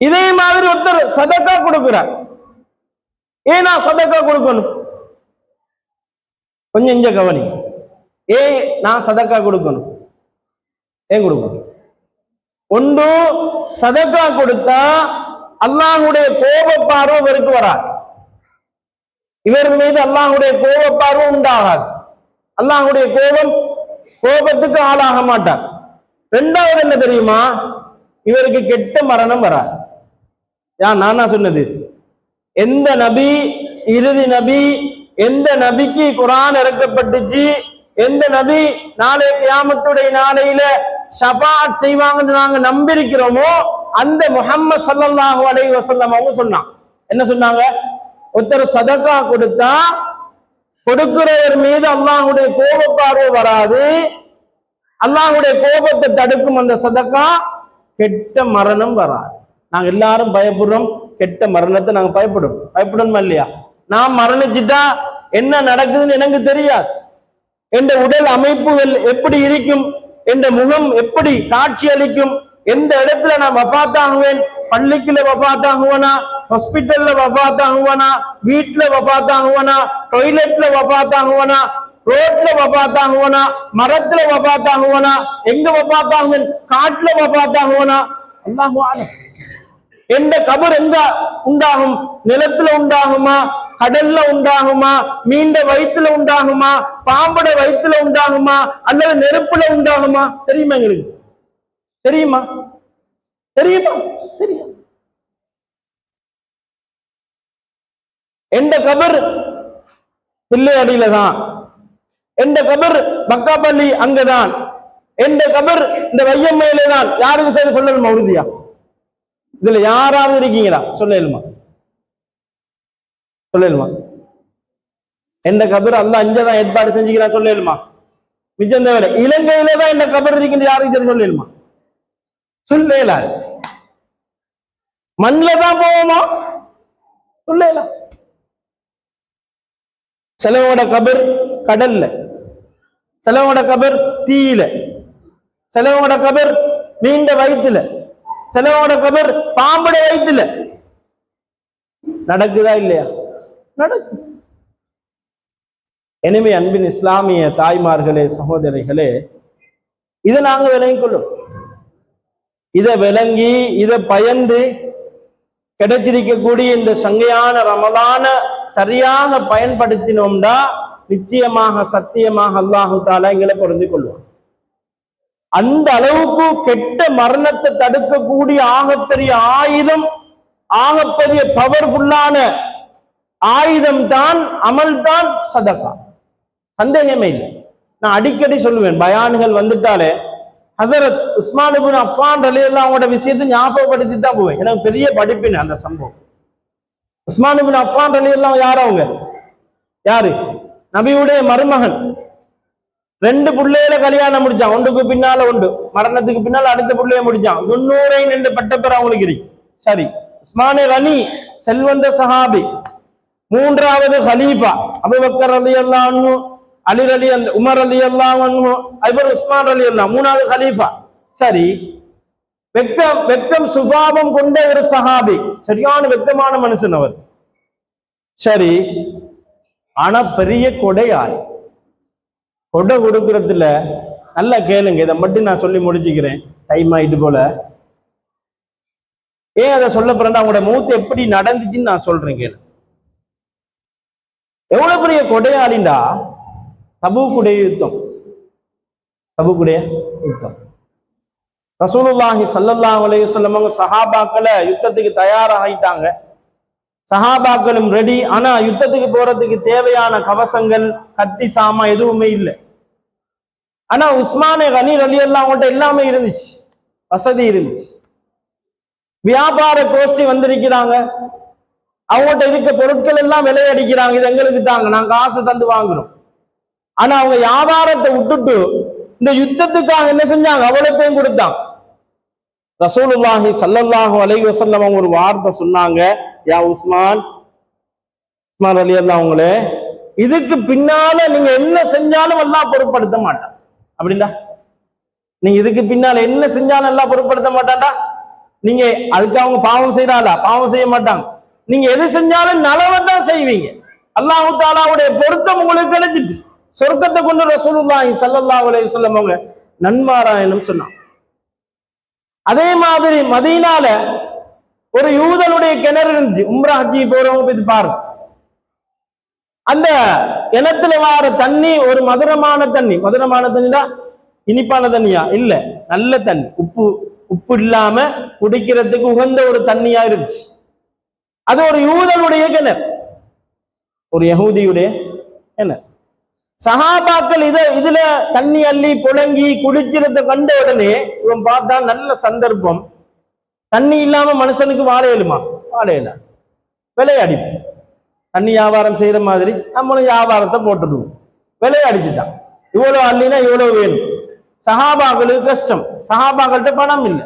இதே மாதிரி ஒருத்தர் சதக்கா கொடுக்கிறார். ஏன் நான் சதக்கா கொடுக்கணும்? கொஞ்சம் இங்க கவனி. ஏன் நான் சதக்கா கொடுக்கணும்? ஏன் கொடுக்கணும்? ஒன்று, சதக்கா கொடுத்தா அல்லாஹ்வுடைய கோபப்பார்வை இவருக்கு வராது. இவர் மீது அல்லாஹ்வுடைய கோபப்பார்வை உண்டாகாது. அல்லாஹ்வுடைய கோபத்துக்கு ஆளாக மாட்டார். இரண்டாவது என்ன தெரியுமா? இவருக்கு கெட்ட மரணம் வராது. நானா சொன்னது? எந்த நபி இறுதி நபி, எந்த நபிக்கு குர்ஆன் இறக்கப்பட்டுச்சு, எந்த நபி நாளை கியாமத்துடைய நாளையில ஷஃபாஅத் செய்வாங்கன்னு நாங்க நம்பியிருக்கிறோமோ அந்த முஹம்மது ஸல்லல்லாஹு அலைஹி வஸல்லம் அவங்க சொன்னாங்க. என்ன சொன்னாங்க? ஒருத்தர் சதக்கா கொடுத்தா கொடுக்கிறவர் மீது அல்லாஹ்வுடைய கோபப்பார்வை வராது. அல்லாஹ்வுடைய கோபத்தை தடுக்கும் அந்த சதக்கா. கெட்ட மரணம் வராது. நாங்க எல்லாரும் பயப்படுறோம், கெட்ட மரணத்தை நாங்க பயப்படணுமா இல்லையா? நான் மரணிச்சுட்டா என்ன நடக்குதுன்னு எனக்கு தெரியாது. என்ற உடல் அமைப்புகள் எப்படி இருக்கும், என்ற முகம் எப்படி காட்சி அளிக்கும், எந்த இடத்துல நான் வஃபாத்தாகுவேன், பள்ளிக்குள்ள வஃபாத்தாகுவனா, ஹாஸ்பிட்டல்ல வஃபாத்தாகுவனா, வீட்டுல வஃபாத்தாகுவனா, டாய்லெட்ல வஃபாத்தாகுவனா, ரோட்ல வஃபாத்தாகுவனா, மரத்துல வஃபாத்தாகுவனா, எங்க வஃபாத்தாகுவேன், காட்டுல வஃபாத்தாகுவனா, அல்லாஹு அலம். எந்த கபர் எங்க உண்டாகும்? நிலத்துல உண்டாகுமா, கடல்ல உண்டாகுமா, மீண்ட வயிற்றுல உண்டாகுமா, பாம்பட வயிற்றுல உண்டாகுமா, அல்லது நெருப்புல உண்டாகுமா? தெரியுமா எங்களுக்கு? தெரியுமா? தெரியுமா? தெரியும். எந்த கபர் தில்லை அடியில தான், எந்த கபர் பக்காப்பள்ளி அங்கதான், எந்த கபர் இந்த வையம்மையில தான். யாருக்கு சரி சொல்லணுமா? உறுதியா இதுல யாராவது இருக்கீங்களா? சொல்லலுமா? சொல்லலுமா? எந்த கபர் அல்லாஹ் அங்கதான் ஏற்பாடு செஞ்சுக்கிறான் சொல்லலுமா? மிச்சம் தவிர இலங்கையில தான் இந்த கபர் இருக்குன்னு யாருக்கு சரி சொல்லலுமா? சொல்லல. மண்ணில தான் போவோமா? சொல்லல. சிலவோட கபர் கடல்ல, சிலவோட கபர் தீயில, சிலவோட கபர் மீண்ட வயிற்றுல, சிலவோட கபர் பாம்புட வயிற்றுல. நடக்குதா இல்லையா? நடக்குது. எனவே அன்பின் இஸ்லாமிய தாய்மார்களே, சகோதரிகளே, இதை நாங்க விளங்கிக் கொள்ளும். இதை விளங்கி இதை பயந்து கிடைச்சிருக்கக்கூடிய இந்த சங்கையான ரமலான சரியாக பயன்படுத்தினோம்னா நிச்சயமாக சத்தியமாக அல்லாஹு தஆலா எங்களை பொருந்திக் கொள்வான். அந்த அளவுக்கு கெட்ட மரணத்தை தடுக்கக்கூடிய ஆகப்பெரிய ஆயுதம், ஆகப்பெரிய பவர்ஃபுல்லான ஆயுதம் தான், அமல் தான் சதகா. சந்தேகமே இல்லை. நான் அடிக்கடி சொல்லுவேன், பயான்கள் வந்துட்டாலே ஹஸரத் உஸ்மான் இப்னு அஃபான் ரலியல்லாஹு அன்ஹு விஷயத்தை ஞாபகப்படுத்தி தான் போவேன். எனக்கு பெரிய படிப்பினை அந்த சம்பவம். உஸ்மான் இப்னு அஃபான் ரலியல்லாஹு யார்? அவங்க யாரு? நபியுடைய மருமகன். 2 பிள்ளைகளை கல்யாணம் முடிச்சான், ஒன்றுக்கு பின்னால ஒன்று, மரணத்துக்கு பின்னால அடுத்த பிள்ளைய முடிச்சான். 300 என்று பட்டப்பெற அவங்களுக்கு இருக்கு. சரி, உஸ்மானே கனி செல்வந்த சஹாபி, 3வது ஹலீஃபா அபூபக்கர் ரலியல்லாஹு அன்ஹு, அலி உமர் ரலியல்லாஹு அன்ஹு, அதுபோல உஸ்மான் ரலியல்லாஹு, 3வது ஹலீஃபா. சரி, வெக்கம் சுபாவம் கொண்ட ஒரு சஹாபி, சரியான வெக்கமான மனுஷன் அவர். சரி, ஆனா பெரிய கொடையாள். கொடை கொடுக்கறதுல நல்லா கேளுங்க, இதை மட்டும் நான் சொல்லி முடிச்சுக்கிறேன், டைம் ஆயிட்டு போல. ஏன் அதை சொல்ல போறேன்னா அவங்களோட மூத்து எப்படி நடந்துச்சுன்னு நான் சொல்றேன் கேளு. எவ்வளவு பெரிய கொடையாளிண்டா, தபூக்குடைய யுத்தம். தபூக்குடைய யுத்தம் ரசூலுல்லாஹி ஸல்லல்லாஹு அலைஹி வஸல்லம் அவங்க சஹாபாக்களை யுத்தத்துக்கு தயாராகிட்டாங்க. சஹாபாக்களும் ரெடி. ஆனா யுத்தத்துக்கு போறதுக்கு தேவையான கவசங்கள், கத்தி சாமா எதுவுமே இல்லை. ஆனா உஸ்மானே கனி ரலியல்லாஹு அன்ஹு எல்லாமே இருந்துச்சு, வசதி இருந்துச்சு. வியாபார கோஷ்டி வந்திருக்கிறாங்க, அவங்கள்ட்ட இருக்க பொருட்கள் எல்லாம் விலையடிக்கிறாங்க, இது எங்களுக்கு தாங்க, நாங்க காசு தந்து வாங்குறோம். ஆனா அவங்க வியாபாரத்தை விட்டுட்டு இந்த யுத்தத்துக்காக என்ன செஞ்சாங்க? அவ்வளத்தையும் கொடுத்தாங்க. ரசூலுல்லாஹி ஸல்லல்லாஹு அலைஹி வஸல்லம் அவங்க ஒரு வார்த்தை சொன்னாங்க, யா உஸ்மான் ரலியல்லாஹு அவங்களே, இதுக்கு பின்னால நீங்க என்ன செஞ்சாலும் அல்லாஹ் பொருட்படுத்த மாட்டான். அப்படின்னா நீங்க இதுக்கு பின்னால என்ன செஞ்சாலும் எல்லாம் பொருட்படுத்த மாட்டான்டா. நீங்க அதுக்கு அவங்க பாவம் செய்யறாளா? பாவம் செய்ய மாட்டாங்க. நீங்க எது செஞ்சாலும் நலவத்தான் செய்வீங்க. அல்லாஹு தாலாவுடைய பொருத்தம் உங்களுக்கு கிடைச்சிட்டு சொர்க்கத்தை கொண்டு ரசூலுல்லாஹி ஸல்லல்லாஹு அலைஹி வஸல்லம் அவங்க நன்மாராயணம் சொன்னாங்க. அதே மாதிரி மதீனால ஒரு யூதனுடைய கிணறு இருந்துச்சு. உம்ரா ஹஜ்ஜி போறவங்க போய் பாருங்க. அந்த கிணத்துல வார தண்ணி ஒரு மதுரமான தண்ணி. மதுரமான தண்ணினா இனிப்பான தண்ணியா இல்ல, நல்ல தண்ணி, உப்பு இல்லாம குடிக்கிறதுக்கு உகந்த ஒரு தண்ணியா இருந்துச்சு. அது ஒரு யூதனுடைய கிணறு, ஒரு யஹூதியுடைய கிணறு. சஹாபாக்கள் இதுல தண்ணி அள்ளி புழங்கி குடிச்சிருந்த கண்ட உடனே இவன் பார்த்தா நல்ல சந்தர்ப்பம், தண்ணி இல்லாம மனுஷனுக்கு வாழ இயலுமா? வாழ இயல, விளையாடிப்போம். தண்ணி வியாபாரம் செய்யற மாதிரி நம்மளும் வியாபாரத்தை போட்டுடுவோம். விளையாடிச்சுட்டான். இவ்வளவு அள்ளினா இவ்வளவு வேணும். சஹாபாக்களுக்கு கஷ்டம், சஹாபாக்கள்கிட்ட பணம் இல்லை.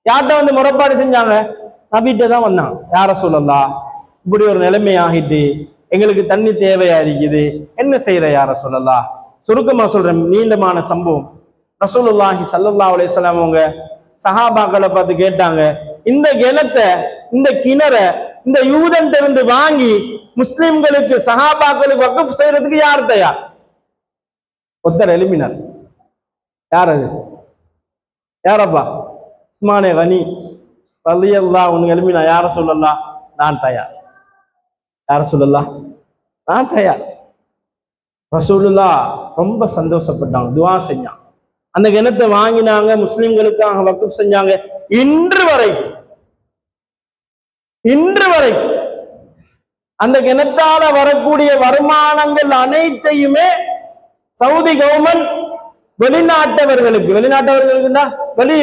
யார்கிட்ட வந்து முறைப்பாடு செஞ்சாங்க? நபிட்ட தான் வந்தாங்க. யார சொல்லலாம், இப்படி ஒரு நிலைமை ஆகிட்டு எங்களுக்கு தண்ணி தேவையா இருக்குது, என்ன செய்யற யார சொல்லலாம்? சுருக்கமா சொல்றேன், நீண்டமான சம்பவம். ரசூலுல்லாஹி ஸல்லல்லாஹு அலைஹி வஸல்லம் அவங்க சஹாபாக்களை பார்த்து கேட்டாங்க, இந்த கிணத்தை, இந்த கிணறை இந்த யூதன் இருந்து வாங்கி முஸ்லிம்களுக்கு சஹாபாக்களுக்கு வக்ஃப் செய்யறதுக்கு யார் தயார்? ஒருத்தர் எழுப்பினார். யார் அது? யாரப்பா? உஸ்மானே கனி ரலியல்லாஹு அன்ஹு எழுப்பினா. யார சொல்லலாம்? நான் தயார். யார சொல்லலாம்? நான் தயார். ரசூலுல்லாஹ் ரொம்ப சந்தோஷப்பட்டாங்க, துஆ செஞ்சாங்க. அந்த கிணத்தை வாங்கினாங்க, முஸ்லிம்களுக்காக வக்ஃப் செஞ்சாங்க. இன்று வரை அந்த கிணத்தால வரக்கூடிய வருமானங்கள் அனைத்தையுமே சவுதி கவர்மெண்ட் வெளிநாட்டவர்களுக்கு வெளி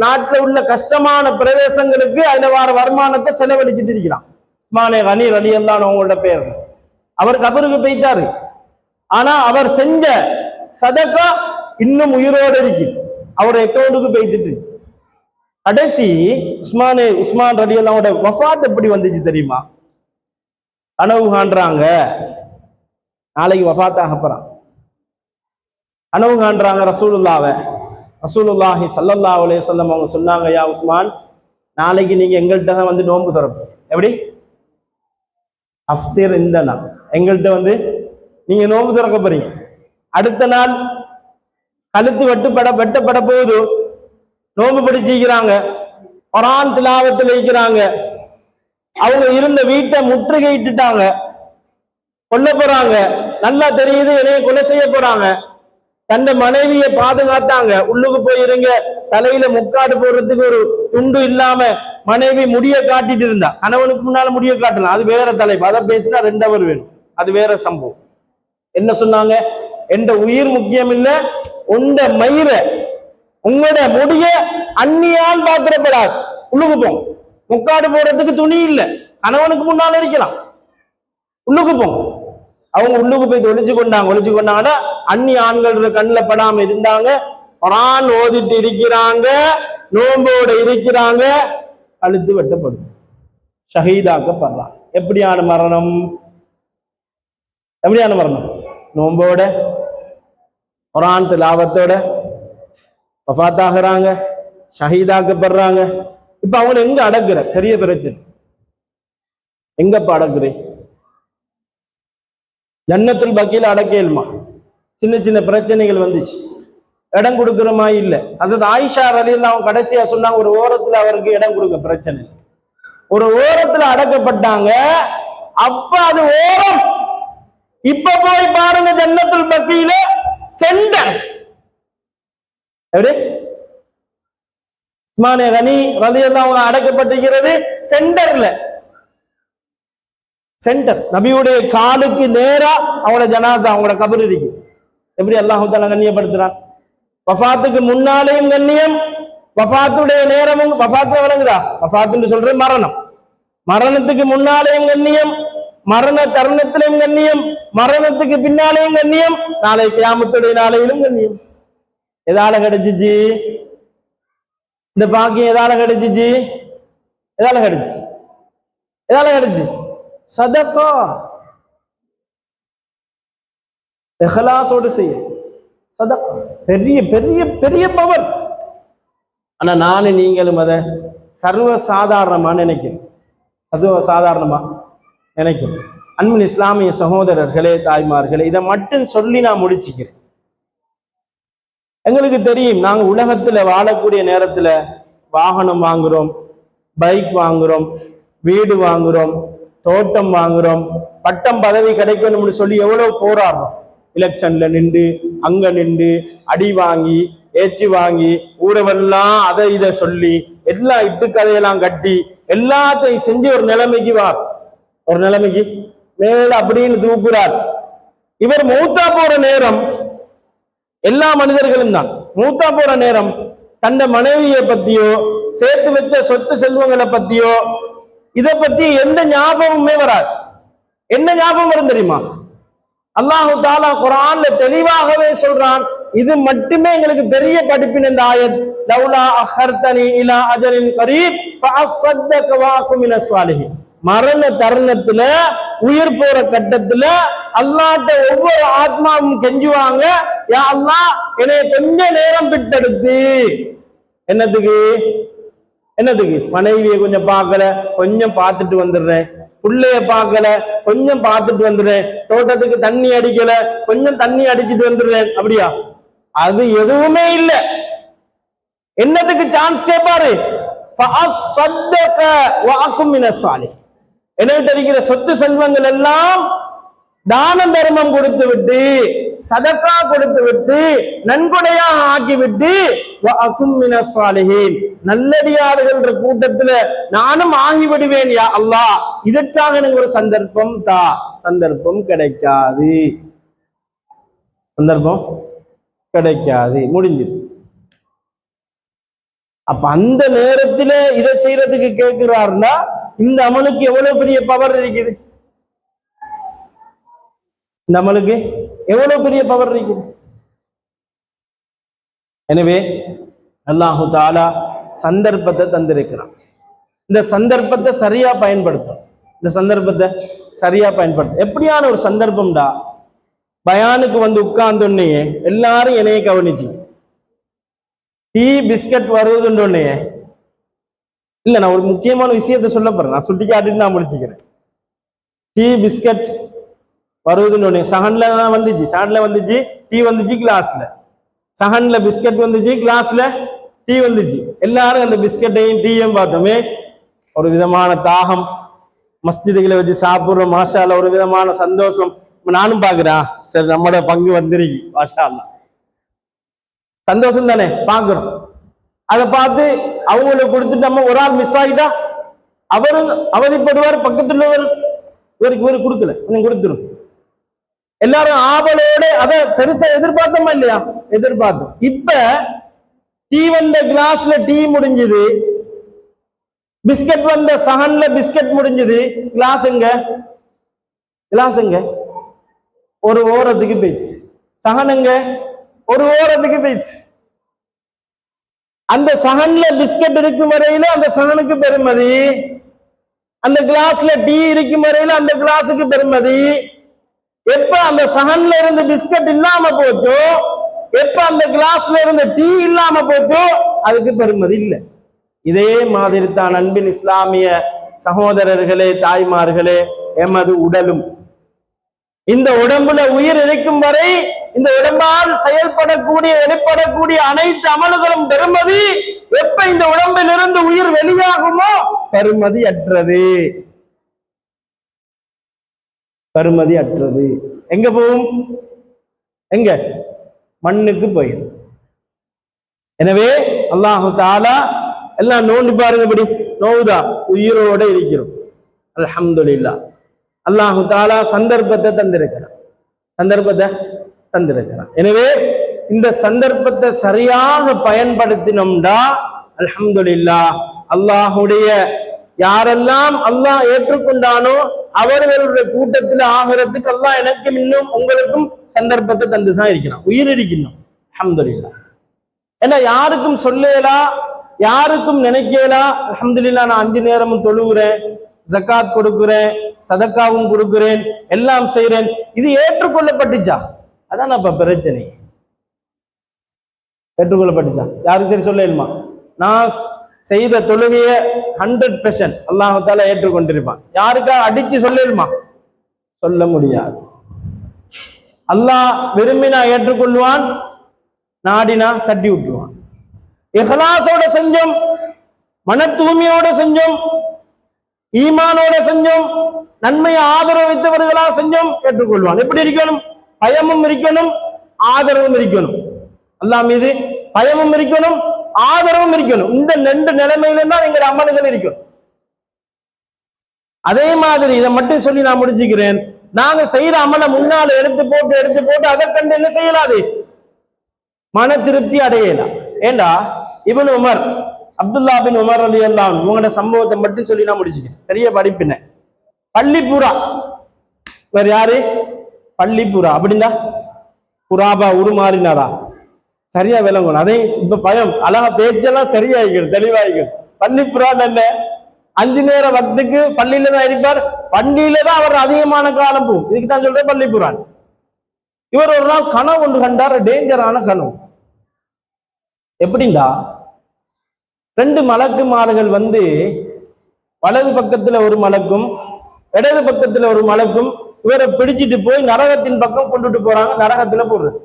நாட்டில் உள்ள கஷ்டமான பிரதேசங்களுக்கு அதுல வர வருமானத்தை செலவழிச்சிட்டு இருக்கிறான். உஸ்மானே கனி ரலியல்லாஹு அன்ஹு அவங்களோட பேர். அவர் கபருக்கு போயிட்டாரு. ஆனா அவர் செஞ்ச சதகா இன்னும் உயிரோடு இருக்கு, அவர் அக்கௌண்ட்டுக்கு போயிட்டு. கடைசி உஸ்மான் ரலியல்லாஹு வஃபாத் எப்படி வந்துச்சு தெரியுமா? கனவு காண்றாங்க, நாளைக்கு வஃபாத்தாக போறான். கனவு காண்றாங்க ரசூலுல்லாஹி ஸல்லல்லாஹு அலைஹி வஸல்லம் அவங்க சொன்னாங்க, யா உஸ்மான், நாளைக்கு நீங்க எங்கள்கிட்ட தான் வந்து நோன்பு திறப்பீங்க. எப்படி? அஃப்திர் இந்தனா, எங்கள்கிட்ட வந்து நீங்க நோன்பு திறக்க போறீங்க. அடுத்த நாள் கழுத்து வெட்டப்பட போகுது, நோன்பு பிடிச்சிக்கிறாங்க, குர்ஆன் திலாவத்தில் வைக்கிறாங்க. அவங்க இருந்த வீட்டை முற்றுகையிட்டுட்டாங்க, கொல்ல போறாங்க. நல்லா தெரியுது, என்னைய கொலை செய்ய போறாங்க. தந்த மனைவியை பாதுகாத்தாங்க. உள்ளுக்கு போயிருங்க, தலையில முக்காடு போடுறதுக்கு ஒரு துண்டு இல்லாம மனைவி முடிய காட்டிட்டு இருந்தா. கணவனுக்கு முன்னால முடிய காட்டலாம், அது வேற தலைப்பு, அதை பேசினா 2 அவர் வேணும், அது வேற சம்பவம். என்ன சொன்னாங்க? எந்த உயிர் முக்கியம் இல்ல, உண்ட மயிர உங்களோட முடிய அந்நியான் பாத்திரப்படாது, உள்ளுக்கு போங்க. முக்காடு போடுறதுக்கு துணி இல்லை, கணவனுக்கு முன்னால இருக்கலாம், உள்ளுக்கு போங்க. அவங்க உள்ளுக்கு போய் ஒளிச்சு கொண்டாங்கன்னா அந்நிய ஆண்கள் கண்ணில் படாம இருந்தாங்க. குர்ஆன் ஓதிட்டு இருக்கிறாங்க, நோம்போட இருக்கிறாங்க, அழுத்து வெட்டப்படும், ஷஹீதாக்கப்படுறாங்க. எப்படியான மரணம்? நோம்போட குர்ஆன் திலாவத்தோட வஃபாத்தாகிறாங்க, ஷஹீதாக்கப்படுறாங்க. இப்ப அவங்க எங்க அடக்குற? பெரிய பிரச்சனை. எங்கப்ப அடக்குறே? ஜன்னத்துல் பக்கீல அடக்கேல்மா? சின்ன சின்ன பிரச்சனைகள் வந்துச்சு, இடம் கொடுக்கிற மாதிரி இல்லை. அதாவது ஆயிஷா ரலியல்லாஹு அவங்க கடைசியா சொன்னாங்க, ஒரு ஓரத்துல அவருக்கு இடம் கொடுக்க பிரச்சனை, ஒரு ஓரத்துல அடக்கப்பட்டாங்க. அப்ப அது ஓரம். இப்ப போய் பாருங்க, ஜன்னத்துல் பக்கீல சென்டர். எப்படி? உஸ்மானே கனி ரலியல்லாஹு அன்ஹு அடக்கப்பட்டிருக்கிறது சென்டர்ல. சென்டர் நபியுடைய காலுக்கு நேரா அவங்களோட ஜனாசா, அவங்களோட கபர் இருக்கு. எப்படி அல்லாஹ் தஆலா கண்ணியப்படுத்துறான்? வஃபாத்துக்கு முன்னாலேயும் கண்ணியம், வஃபாத்துடைய நேரமும். வஃபாத்து விளங்குதா? வஃபாத்துன்னு சொல்றது மரணம். மரணத்துக்கு முன்னாலேயும் கண்ணியம், மரண தருணத்திலையும் கண்ணியம், மரணத்துக்கு பின்னாலேயும் கண்ணியம், நாளை கியாமத்துடைய நாளையிலும் கண்ணியம். எதால கிடைச்சிச்சு இந்த பாக்கியம்? எதால கிடைச்சிச்சு? சதகா, இஹ்லாஸோடு செய்ய. சதகா பெரிய பெரிய பெரிய பவர். ஆனா நானும் நீங்களும் அதை சர்வ சாதாரணமா நினைக்கிறோம், சர்வ சாதாரணமா நினைக்கிறோம். அன்பின் இஸ்லாமிய சகோதரர்களே, தாய்மார்களே, இதை மட்டும் சொல்லி நான் முடிச்சுக்கிறேன். எங்களுக்கு தெரியும், நாங்க உலகத்துல வாழக்கூடிய நேரத்துல வாகனம் வாங்குறோம், பைக் வாங்குறோம், வீடு வாங்குறோம், தோட்டம் வாங்குறோம், பட்டம் பதவி கிடைக்கணும்னு சொல்லி எவ்வளவு போராடுறோம். எலெக்ஷன்ல நின்று அங்க நின்று அடி வாங்கி ஏற்றி வாங்கி ஊரவெல்லாம் அதை இதை சொல்லி எல்லாம் இட்டு கதையெல்லாம் கட்டி எல்லாத்தையும் செஞ்சு ஒரு நிலைமைக்கு ஒரு நிலைமைக்கு மேல அப்படின்னு தூக்குறார். இவர் மூத்தா போற நேரம், எல்லா மனிதர்களும் தான் மூத்தா போற நேரம் தன்னை மனைவியை பத்தியோ சேர்த்து வச்ச சொத்து செல்வங்களை பத்தியோ இதை பத்தி எந்த ஞாபகமுமே வராது. என்ன ஞாபகம் வரும் தெரியுமா? அல்லாஹு தஆலா குர்ஆன்ல தெளிவாகவே சொல்றான். இது மட்டுமே எங்களுக்கு பெரிய படிப்பின் இந்த ஆயத். லவ்லா அஹர்தனி இலா அஜலின் கரீப் ஃபஅஸ்ஸதக வ அகும் மினஸ் ஸாலிஹீன். மரண தருணத்துல, உயிர் போற கட்டத்துல அல்லாஹ்ட்ட ஒவ்வொரு ஆத்மாவும் கெஞ்சுவாங்க, யா அல்லாஹ் என்னை கொஞ்ச நேரம் பிட்டெடுத்து. என்னத்துக்கு மனைவியை கொஞ்சம் பார்க்கல, கொஞ்சம் பார்த்துட்டு வந்துடுறேன். புள்ளைய பார்க்கல, கொஞ்சம் பார்த்துட்டு வந்துடுறேன். தோட்டத்துக்கு தண்ணி அடிக்கல, கொஞ்சம் தண்ணி அடிச்சுட்டு வந்துடுறேன். அப்படியா? அது எதுவுமே இல்லை. என்னத்துக்கு சான்ஸ் கேட்பாரு? என்கிட்ட இருக்கிற சொத்து செல்வங்கள் எல்லாம் தான தர்மம் கொடுத்து விட்டு, சதக்கா கொடுத்து விட்டு, நன்கொடையாக ஆக்கிவிட்டு, நல்லடியார்கள் கூட்டத்துல நானும் ஆகிவிடுவேன் யா அல்லாஹ், இதற்காக எனக்கு ஒரு சந்தர்ப்பம் தா. சந்தர்ப்பம் கிடைக்காது, சந்தர்ப்பம் கிடைக்காது, முடிஞ்சது. அப்ப அந்த நேரத்துல இதை செய்யறதுக்கு கேட்கிறாருன்னா இந்த அமலுக்கு எவ்வளவு பெரிய பவர் இருக்குது, இந்த அமலுக்கு எவ்வளவு பெரிய பவர் இருக்குது. எனவே அல்லாஹு தஆலா சந்தர்ப்பத்தை தந்திருக்கிறான். இந்த சந்தர்ப்பத்தை சரியா பயன்படுத்தும். இந்த சந்தர்ப்பத்தை சரியா பயன்படுத்தும். எப்படியான ஒரு சந்தர்ப்பம்டா, பயானுக்கு வந்து உட்கார்ந்தோன்னே எல்லாரும் என்னைய கவனிச்சு டீ பிஸ்கட் வருவதுன்னொன்னே, இல்ல நான் ஒரு முக்கியமான விஷயத்த சொல்ல போறேன், நான் சுட்டி காட்டிட்டு நான் முடிச்சுக்கிறேன். டீ பிஸ்கட் வருவதுன்னு சகன்ல வந்துச்சு, டீ வந்துச்சு கிளாஸ்ல, சகன்ல பிஸ்கட் வந்துச்சு, கிளாஸ்ல டீ வந்துச்சு. எல்லாரும் அந்த பிஸ்கட்டையும் டீயும் பார்த்தோமே ஒரு விதமான தாகம், மஸ்ஜிதுகளை வச்சு சாப்பிடுறோம், மாஷா அல்லாஹ், ஒரு விதமான சந்தோஷம். நானும் பாக்குறேன், சரி நம்மளோட பங்கு வந்துருக்கு, மாஷா அல்லாஹ், சந்தோஷம் தானே பாக்குறோம். அதை பார்த்து அவங்களுக்கு கொடுத்துட்டு நம்ம ஒரு ஆள் மிஸ் ஆகிட்டா அவரும் அவதிப்படுவார், பக்கத்துல இவருக்கு கொடுக்கல, இன்னும் கொடுத்துரும். எல்லாரும் ஆவலோட அதை பெருசா எதிர்பார்த்தோமா இல்லையா? எதிர்பார்த்தோம். இப்ப டீ வந்த கிளாஸ்ல டீ முடிஞ்சது, பிஸ்கட் வந்த சகன்ல பிஸ்கட் முடிஞ்சது, கிளாஸ் எங்க ஒரு ஓரத்துக்கு போயிடுச்சு, சகனுங்க ஒரு ஓரத்துக்கு போயிடுச்சு. அந்த சகன்ல பிஸ்கட் இருக்கும் வரையில அந்த சகனுக்கு பெருமதி, அந்த கிளாஸ்ல டீ இருக்கும் வரையில அந்த கிளாஸுக்கு பெருமதி. எப்ப அந்த சகன்ல இருந்து பிஸ்கட் இல்லாம போச்சோ, எப்ப அந்த கிளாஸ்ல இருந்து டீ இல்லாம போச்சோ, அதுக்கு பெருமதி இல்லை. இதே மாதிரி தான் அன்பின் இஸ்லாமிய சகோதரர்களே, தாய்மார்களே, எமது உடலும். இந்த உடம்புல உயிர் இருக்கும் வரை இந்த உடம்பால் செயல்படக்கூடிய வெளிப்படக்கூடிய அனைத்து அமல்களும் பெருமதி. எப்ப இந்த உடம்பில் இருந்து உயிர் வெளியாகுமோ பெருமதி அற்றது, பெருமதி அற்றது. எங்க போகும்? எங்க? மண்ணுக்கு போயிடும். எனவே அல்லாஹு தஆலா எல்லாம் நோண்டி பாருங்க, இப்படி நோவுதா, உயிரோட இருக்கிறோம், அல்ஹம்துலில்லாஹ். அல்லாஹு தஆலா சந்தர்ப்பத்தை தந்திருக்கிறான். எனவே இந்த சந்தர்ப்பத்தை சரியாக பயன்படுத்தினோம்டா அல்ஹம்துலில்லாஹ், அல்லாஹுடைய யாரெல்லாம் அல்லாஹ் ஏற்றுக்கொண்டானோ அவர்களுடைய கூட்டத்தில் ஆகிறதுக்கு அல்லாஹ் எனக்கும் இன்னும் உங்களுக்கும் சந்தர்ப்பத்தை தந்துதான் இருக்கிறான், உயிர் இருக்கணும், அல்ஹம்துலில்லாஹ். ஏன்னா யாருக்கும் சொல்லலா, யாருக்கும் நினைக்கலா, அல்ஹம்துலில்லாஹ் நான் 5 நேரமும் தொழுகிறேன், ஜக்காத் கொடுக்கிறேன், சதக்காவும் கொடுக்கிறேன், எல்லாம் செய்யறேன், இது ஏற்றுக்கொள்ளப்பட்டுச்சா? அதான் அப்ப பிரச்சனை. ஏற்றுக்கொள்ளப்பட்டுச்சான். யாருக்கு சரி சொல்லுமா? நான் செய்த தொழுகைய 100% அல்லாஹால ஏற்றுக்கொண்டிருப்பான். யாருக்கா அடிச்சு சொல்லுமா? சொல்ல முடியாது. அல்லாஹ் விரும்பினா ஏற்றுக்கொள்வான், நாடினா தட்டி விட்டுருவான். இஹ்லாஸோட செஞ்சோம், மன தூய்மையோட செஞ்சோம், ஈமானோட செஞ்சோம், நன்மையை ஆதரவித்தவர்களா செஞ்சோம், ஏற்றுக்கொள்வான். எப்படி இருக்கணும்? பயமும் இருக்கணும், ஆதரவும் இருக்கணும். அல்லாஹ் மீது பயமும் இருக்கணும், ஆதரவும் இருக்கணும். இந்த 2 நிலைமையில தான் எங்க அமல்கள் இருக்கணும். அதே மாதிரி இதை மட்டும் சொல்லி நான் முடிச்சுக்கிறேன். நாங்க செய்யற அமலை முன்னால எடுத்து போட்டு அதை கண்டு என்ன செய்யலாது? மன திருப்தி அடையலாம். ஏண்டா இப்னு உமர், அப்துல்லா பின் உமர் ரலியல்லாஹு அன்ஹு உங்களோட சம்பவத்தை மட்டும் சொல்லி நான் முடிச்சுக்கிறேன். பெரிய படிப்பின பள்ளிப்புறா. வேற யாரு? பள்ளிப்புறா. அப்படின்னா புறாபா உருமாறினாரா? சரியா விளங்கணும். அதே இப்ப பயம் அழகா பேச்செல்லாம் சரியாயிக்கணும், தெளிவாயிக்கணும். பள்ளிப்புறா என்ன? 5 நேர வக்துக்கு பள்ளியில தான் இருப்பார், பள்ளியில தான் அவர் அதிகமான காலம் போகும். இதுக்கு தான் சொல்றேன் பள்ளிப்புறான். இவர் ஒரு நாள் கனவு ஒன்று கண்டார், டேஞ்சரான கனவு. எப்படின்னா 2 மலக்குமார்கள் வந்து வலது பக்கத்துல ஒரு மலக்கும் இடது பக்கத்துல ஒரு மலக்கும் இவரை பிடிச்சிட்டு போய் நரகத்தின் பக்கம் கொண்டுட்டு போறாங்க. நரகத்துல போடுறது.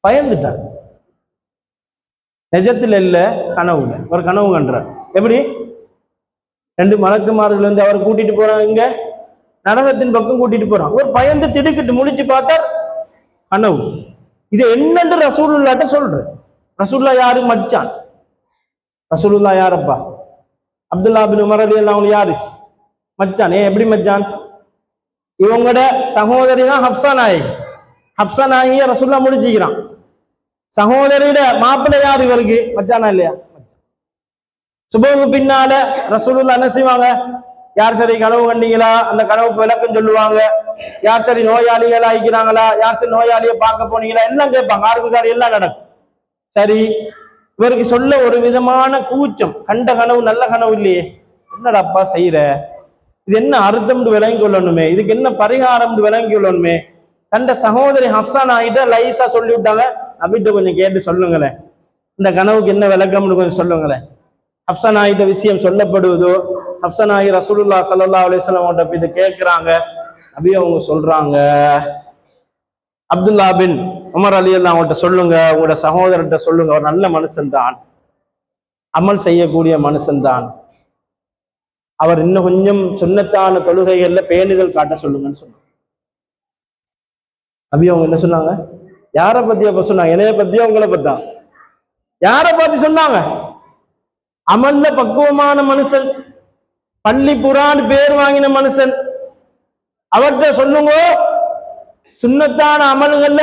பயந்துட்டார். நிஜத்துல இல்ல, கனவுல. ஒரு கனவு கண்டார். எப்படி? 2 மலக்குமார்கள் வந்து அவர் கூட்டிட்டு போறாங்க, இங்க நரகத்தின் பக்கம் கூட்டிட்டு போறாங்க. ஒரு பயந்து திடுக்கிட்டு முழிச்சு பார்த்தார், கனவு. இது என்னன்னு ரசூலுல்லாஹ்ட்ட சொல்ற. ரசூலுல்லாஹ் யாரு? மச்சான். ரசூலுல்லாஹ் யாரப்பா? அப்துல்லா பின் உமர் ரலியல்லாஹு அன்ஹு யாரு? மச்சான். எப்படி மச்சான்? இவங்களோட சகோதரி தான் ஹப்ஸா நாயகி. ஹப்ஸா நாயகிய ரசூலுல்லாஹ் முடிச்சுக்கிறான். சகோதரியோட மாப்பிள்ளை யார் இவருக்கு? மச்சானா இல்லையா? சுபஹுக்கு பின்னால ரசூலுல்லாஹ் என்ன செய்வாங்க? யார் சரி கனவு கண்டீங்களா, அந்த கனவுக்கு விளக்கம் சொல்லுவாங்க. யார் சரி நோயாளிகளா ஆயிக்கிறாங்களா, யார் சரி நோயாளியை பார்க்க போனீங்களா, எல்லாம் கேட்பாங்க. யாருக்கு சார் எல்லாம் நடக்கும். சரி, இவருக்கு சொல்ல ஒரு விதமான கூச்சம். கண்ட கனவு நல்ல கனவு இல்லையே, என்னடாப்பா செய்யற, இது என்ன அர்த்தம் விளங்கி கொள்ளணுமே, இதுக்கு என்ன பரிகாரம் விளங்கி கொள்ளணுமே. தண்ட சகோதரி ஹப்ஸான் ஆகிட்ட லைஸா சொல்லி விட்டாங்க. நபிட்ட கொஞ்சம் கேட்டு சொல்லுங்களேன், இந்த கனவுக்கு என்ன விளக்கம்னு கொஞ்சம் சொல்லுங்களேன். ஹப்ஸான் ஆகிட்ட விஷயம் சொல்லப்படுவதோ, ஹப்ஸான் ஆகி ரசூலுல்லாஹ் ஸல்லல்லாஹு அலைஹி வஸல்லம் கிட்ட இது கேட்கிறாங்க. நபி அவங்க சொல்றாங்க, அப்துல்லா பின் உமர் ரலியல்லாஹு அன்ஹு சொல்லுங்க, உங்களோட சகோதரர்கிட்ட சொல்லுங்க, அவர் நல்ல மனுஷன் தான், அமல் செய்யக்கூடிய மனுஷன் தான், அவர் இன்னும் கொஞ்சம் சுன்னத்தான தொழுகைகள்ல பேணுதல் காட்ட சொல்லுங்கன்னு சொன்னாங்க. நபி அவங்க என்ன சொன்னாங்க? யாரை பத்தி அப்ப சொன்னாங்க? என்னைய பத்தியா உங்களை பத்தா? யாரை பத்தி சொன்னாங்க? அமல்ல பக்குவமான மனுஷன், பள்ளி புறான் பேர் வாங்கின மனுஷன், அவர்கிட்ட சொல்லுங்க, சுன்னத்தான அமல்கள்ல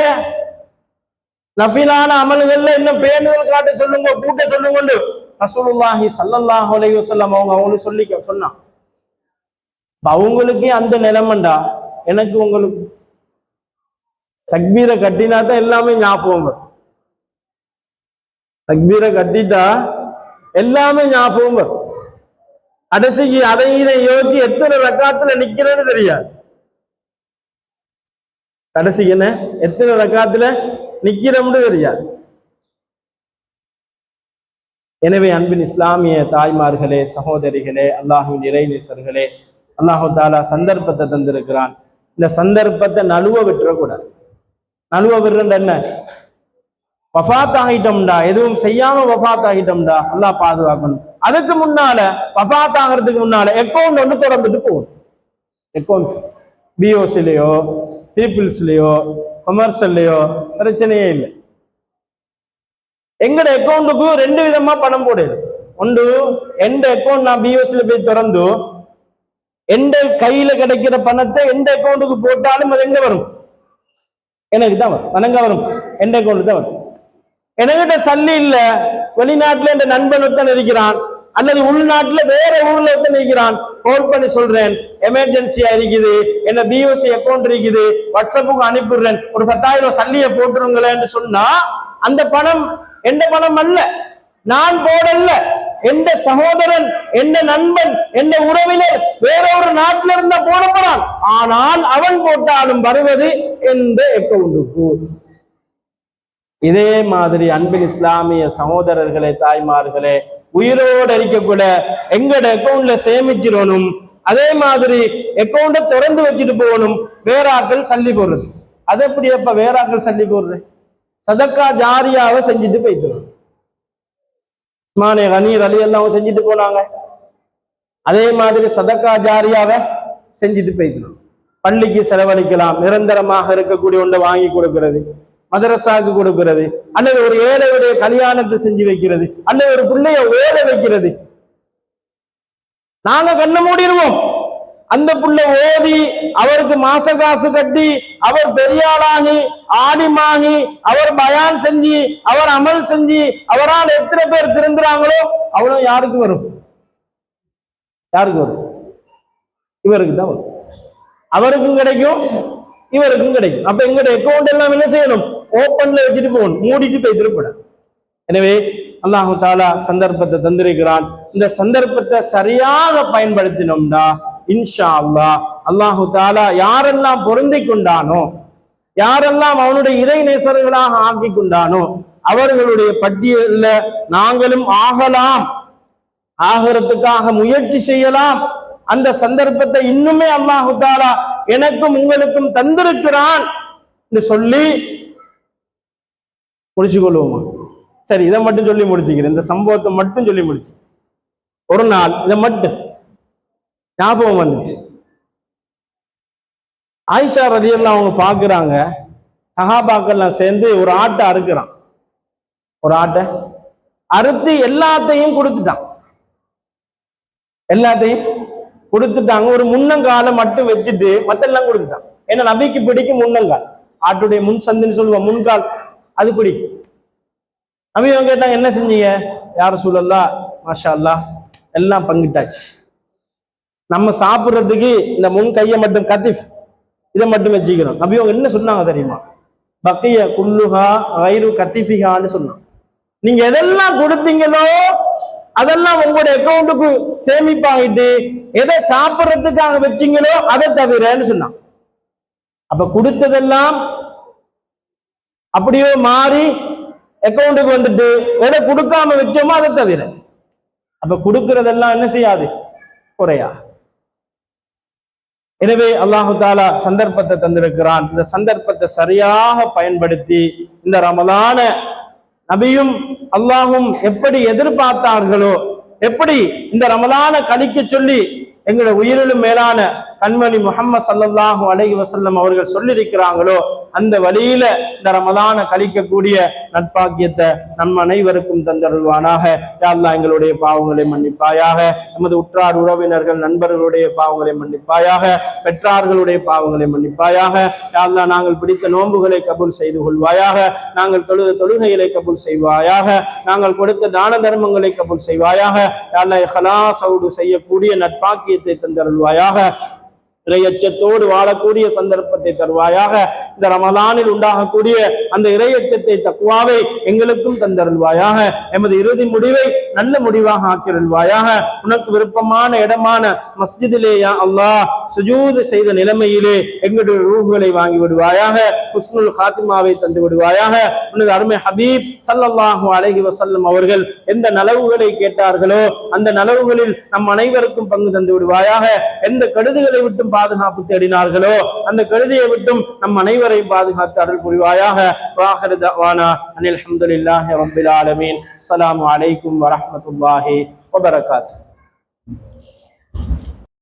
நஃபிலான அமல்கள்ல இன்னும் பேணுதல் காட்ட சொல்லுங்க, கூட்ட சொல்லுங்க. ரசூலுல்லாஹி ஸல்லல்லாஹு அலைஹி வஸல்லம் அவங்களுக்கு சொல்லி சொன்னான். அவங்களுக்கே அந்த நிலைமண்டா, எனக்கு உங்களுக்கு தக்பீரை கட்டினா தான் எல்லாமே ஞாபகம் வரும். தக்பீரை கட்டிட்டா எல்லாமே ஞாபகம் வரும். கடைசிக்கு அதை இதை யோசிச்சு எத்தனை ரக்காத்துல நிக்கிறேன்னு தெரியாது. கடைசிக்கு என்ன எத்தனை ரக்காத்துல நிக்கிறோம்னு தெரியாது. எனவே அன்பின் இஸ்லாமிய தாய்மார்களே, சகோதரிகளே, அல்லாஹ்வின் இறைநேசர்களே, அல்லாஹு தாலா சந்தர்ப்பத்தை தந்திருக்கிறான். இந்த சந்தர்ப்பத்தை நழுவ விட்டுறக்கூடாது. நழுவ விடுற என்ன? வஃபாத் ஆகிட்டோம்டா, எதுவும் செய்யாம வஃபாத் ஆகிட்டோம்டா, அல்லாஹ் பாதுகாக்கணும். அதுக்கு முன்னால வஃபாத் ஆகிறதுக்கு முன்னால அக்கௌண்ட் ஒன்று திறந்துட்டு போகும். அக்கௌண்ட் பிஓசிலையோ பீப்புள்ஸ்லயோ கொமர்ஷியல்லையோ பிரச்சனையே இல்லை. எங்கட அக்கௌண்ட்டுக்கு 2 விதமா பணம் போடுது. ஒன்று, எந்த அக்கௌண்ட் நான் பிஓசில போய் திறந்து எந்த கையில கிடைக்கிற பணத்தை எந்த அக்கௌண்ட்டுக்கு போட்டாலும் அது எங்க வரும்? எனக்கு தான் வரும். வணங்க வரும், எந்த அக்கௌண்ட் தான் வரும். என்கிட்ட சல்லி இல்ல, வெளிநாட்டுல என் நண்பன் ஒருத்தன் இருக்கிறான், அல்லது உள்நாட்டுல வேற ஊர்ல ஒருத்தன் இருக்கிறான், கால் பண்ணி சொல்றேன், எமர்ஜென்சியா இருக்குது, என்ன பிஓசி அக்கௌண்ட் இருக்குது, வாட்ஸ்அப்புக்கு அனுப்பிடுறேன், ஒரு 10,000 சல்லியை போட்டுருங்களேன்னு சொன்னா அந்த பணம் எந்த பணம் அல்ல, நான் போடல, எந்த சகோதரன், எந்த நண்பன், எந்த உறவினர் வேற ஒரு நாட்டில இருந்தா போட போறான். ஆனால் அவன் போட்டாலும் வருவது எந்த அக்கௌண்ட்டுக்கு? இதே மாதிரி அன்பின் இஸ்லாமிய சகோதரர்களே, தாய்மார்களே, உயிரோடு இருக்கக்கூட எங்கட அக்கௌண்ட்ல சேமிச்சிடணும். அதே மாதிரி அக்கௌண்ட திறந்து வச்சுட்டு போகணும். வேற ஆட்கள் சல்லி போடுறது, அது எப்படி எப்ப வேற ஆட்கள் சல்லி போடுறது? சதக்கா ஜாரியாவை செஞ்சுட்டு போயிட்டு உஸ்மானே கனீர் அலி எல்லாம் செஞ்சுட்டு போனாங்க. அதே மாதிரி சதக்கா ஜாரியாவை செஞ்சுட்டு போயிட்டு பள்ளிக்கு செலவழிக்கலாம், நிரந்தரமாக இருக்கக்கூடிய ஒன்றை வாங்கி கொடுக்கிறது, மதரசாவுக்கு கொடுக்கிறது, அல்லது ஒரு ஏழையுடைய கல்யாணத்தை செஞ்சு வைக்கிறது, அல்லது ஒரு பிள்ளைய ஓத வைக்கிறது. நாங்க கண்ண மூடிடுவோம். அந்த புள்ள ஓதி அவருக்கு மாச காசு கட்டி அவர் பெரியாளாகி ஆலிமாகி அவர் பயான் செஞ்சு அவர் அமல் செஞ்சு அவரால் எத்தனை பேர் திருந்துறாங்களோ அவ்வளவு யாருக்கு வரும்? யாருக்கு வரும்? இவருக்கு தான் வரும். அவருக்கும் கிடைக்கும், இவருக்கும் கிடைக்கும். அப்ப எங்களுடைய அக்கௌண்ட் எல்லாம் என்ன செய்யணும்? ஓப்பன்ல வச்சுட்டு போகணும், மூடிட்டு போய் திருப்பட. எனவே அல்லாஹு தாலா சந்தர்ப்பத்தை தந்திருக்கிறான். இந்த சந்தர்ப்பத்தை சரியாக பயன்படுத்தினோம்னா இன்ஷா அல்லாஹ் அல்லாஹு தாலா யாரெல்லாம் பொருந்தி கொண்டானோ, யாரெல்லாம் அவனுடைய இறை நேசர்களாக ஆக்கி கொண்டானோ அவர்களுடைய பட்டியலில் நாங்களும் ஆகலாம், ஆகிறதுக்காக முயற்சி செய்யலாம். அந்த சந்தர்ப்பத்தை இன்னுமே அல்லாஹு தாலா எனக்கும் உங்களுக்கும் தந்திருக்கிறான் என்று சொல்லி முடிச்சு கொள்வோமா? சரி, இதை மட்டும் சொல்லி முடிச்சுக்கிறேன். இந்த சம்பவத்தை மட்டும் சொல்லி முடிச்சு. ஒரு நாள் இதை மட்டும் ஞாபகம் வந்துச்சு. ஆயிஷா ரலியல்லாஹு அவங்க பாக்குறாங்க, சஹாபாக்கள்லாம் சேர்ந்து ஒரு ஆட்டை அறுக்கிறான். ஒரு ஆட்டை அறுத்து எல்லாத்தையும் கொடுத்துட்டான். எல்லாத்தையும் கொடுத்துட்டாங்க. ஒரு முன்னங்காலை மட்டும் வச்சுட்டு மத்தெல்லாம் கொடுத்துட்டான். ஏன்னா நபிக்கு பிடிக்கும் முன்னங்கால், ஆட்டுடைய முன் சந்துன்னு சொல்லுவோம், முன்கால், அது பிடிக்கும். நபி அவங்க கேட்டாங்க, என்ன செஞ்சீங்க? யார சொல்லலாம், மாஷா அல்லாஹ் எல்லாம் பங்கிட்டாச்சு. நம்ம சாப்பிட்றதுக்கு இந்த முன் கையை மட்டும் கத்திஃப் இதை மட்டும் வச்சுக்கிறோம். நபி அவங்க என்ன சொன்னாங்க தெரியுமா? பக்கிய குல்லுஹா கைரு கத்திஃபிஹான்னு சொன்னாங்க. நீங்க எதெல்லாம் கொடுத்தீங்களோ அதெல்லாம் உங்களுடைய அக்கௌண்ட்டுக்கு சேமிப்பாகிட்டு, எதை சாப்பிட்றதுக்காக வச்சீங்களோ அதை தவிரன்னு சொன்னாங்க. அப்ப கொடுத்ததெல்லாம் அப்படியே மாறி அக்கௌண்ட்டுக்கு வந்துட்டு எதை கொடுக்காம வச்சோமோ அதை தவிர. அப்ப கொடுக்கறதெல்லாம் என்ன செய்யாது? குறையா. எனவே அல்லாஹு தாலா சந்தர்ப்பத்தை தந்திருக்கிறான். இந்த சந்தர்ப்பத்தை சரியாக பயன்படுத்தி இந்த ரமலான நபியும் அல்லாஹும் எப்படி எதிர்பார்த்தார்களோ, எப்படி இந்த ரமலான கழிக்க சொல்லி எங்களுடைய உயிரிலும் மேலான கண்மணி முஹம்மது ஸல்லல்லாஹு அலைஹி வஸல்லம் அவர்கள் சொல்லியிருக்கிறாங்களோ அந்த வழியில இந்த ரமலான கழிக்கக்கூடிய நட்பாக்கியத்தை நம் அனைவருக்கும் தந்தருள்வானாக. யா அல்லாஹ் எங்களுடைய பாவங்களை மன்னிப்பாயாக, நமது உற்றார் உறவினர்கள் நண்பர்களுடைய பாவங்களை மன்னிப்பாயாக, பெற்றார்களுடைய பாவங்களை மன்னிப்பாயாக. யா அல்லாஹ் நாங்கள் பிடித்த நோன்புகளை கபூல் செய்து கொள்வாயாக, நாங்கள் தொழுத தொழுகைகளை கபூல் செய்வாயாக, நாங்கள் கொடுத்த தான தர்மங்களை கபூல் செய்வாயாக. யா அல்லாஹ் இஹ்லாஸோடு செய்யக்கூடிய நட்பாக்கியத்தை தந்தருள்வாயாக, இறையச்சத்தோடு வாழக்கூடிய சந்தர்ப்பத்தை தருவாயாக. இந்த ரமலானில் உண்டாகக்கூடிய அந்த இறையச்சத்தை தக்வாவை எங்களுக்கும் தந்தருள்வாயாக. எமது இறுதி முடிவை நல்ல முடிவாக ஆக்கிருள்வாயாக. உனக்கு விருப்பமான இடமான மஸ்ஜிதிலேயா அல்லாஹ் சுஜூது செய்த நிலைமையிலே எங்களுடைய ரூஹுகளை வாங்கி விடுவாயாக, ஹுஸ்னுல் ஹாத்திமாவை தந்து விடுவாயாக. உனது அருமை ஹபீப் ஸல்லல்லாஹு அலைஹி வஸல்லம் அவர்கள் எந்த நலவுகளை கேட்டார்களோ அந்த நலவுகளில் நம் அனைவருக்கும் பங்கு தந்து விடுவாயாக. எந்த கெடுதிகளை விட்டும் பாதுகாப்பு தேடினார்களோ அந்த கெடுதியை விட்டும் நம் அனைவரையும் பாதுகாத்து அருள் புரிவாயாக. வாஹிரு தஅவானா அனில் ஹம்துலில்லாஹி ரப்பில் ஆலமீன். அஸ்ஸலாமு அலைக்கும் வரஹ்மத்துல்லாஹி வபரகாத்துஹு.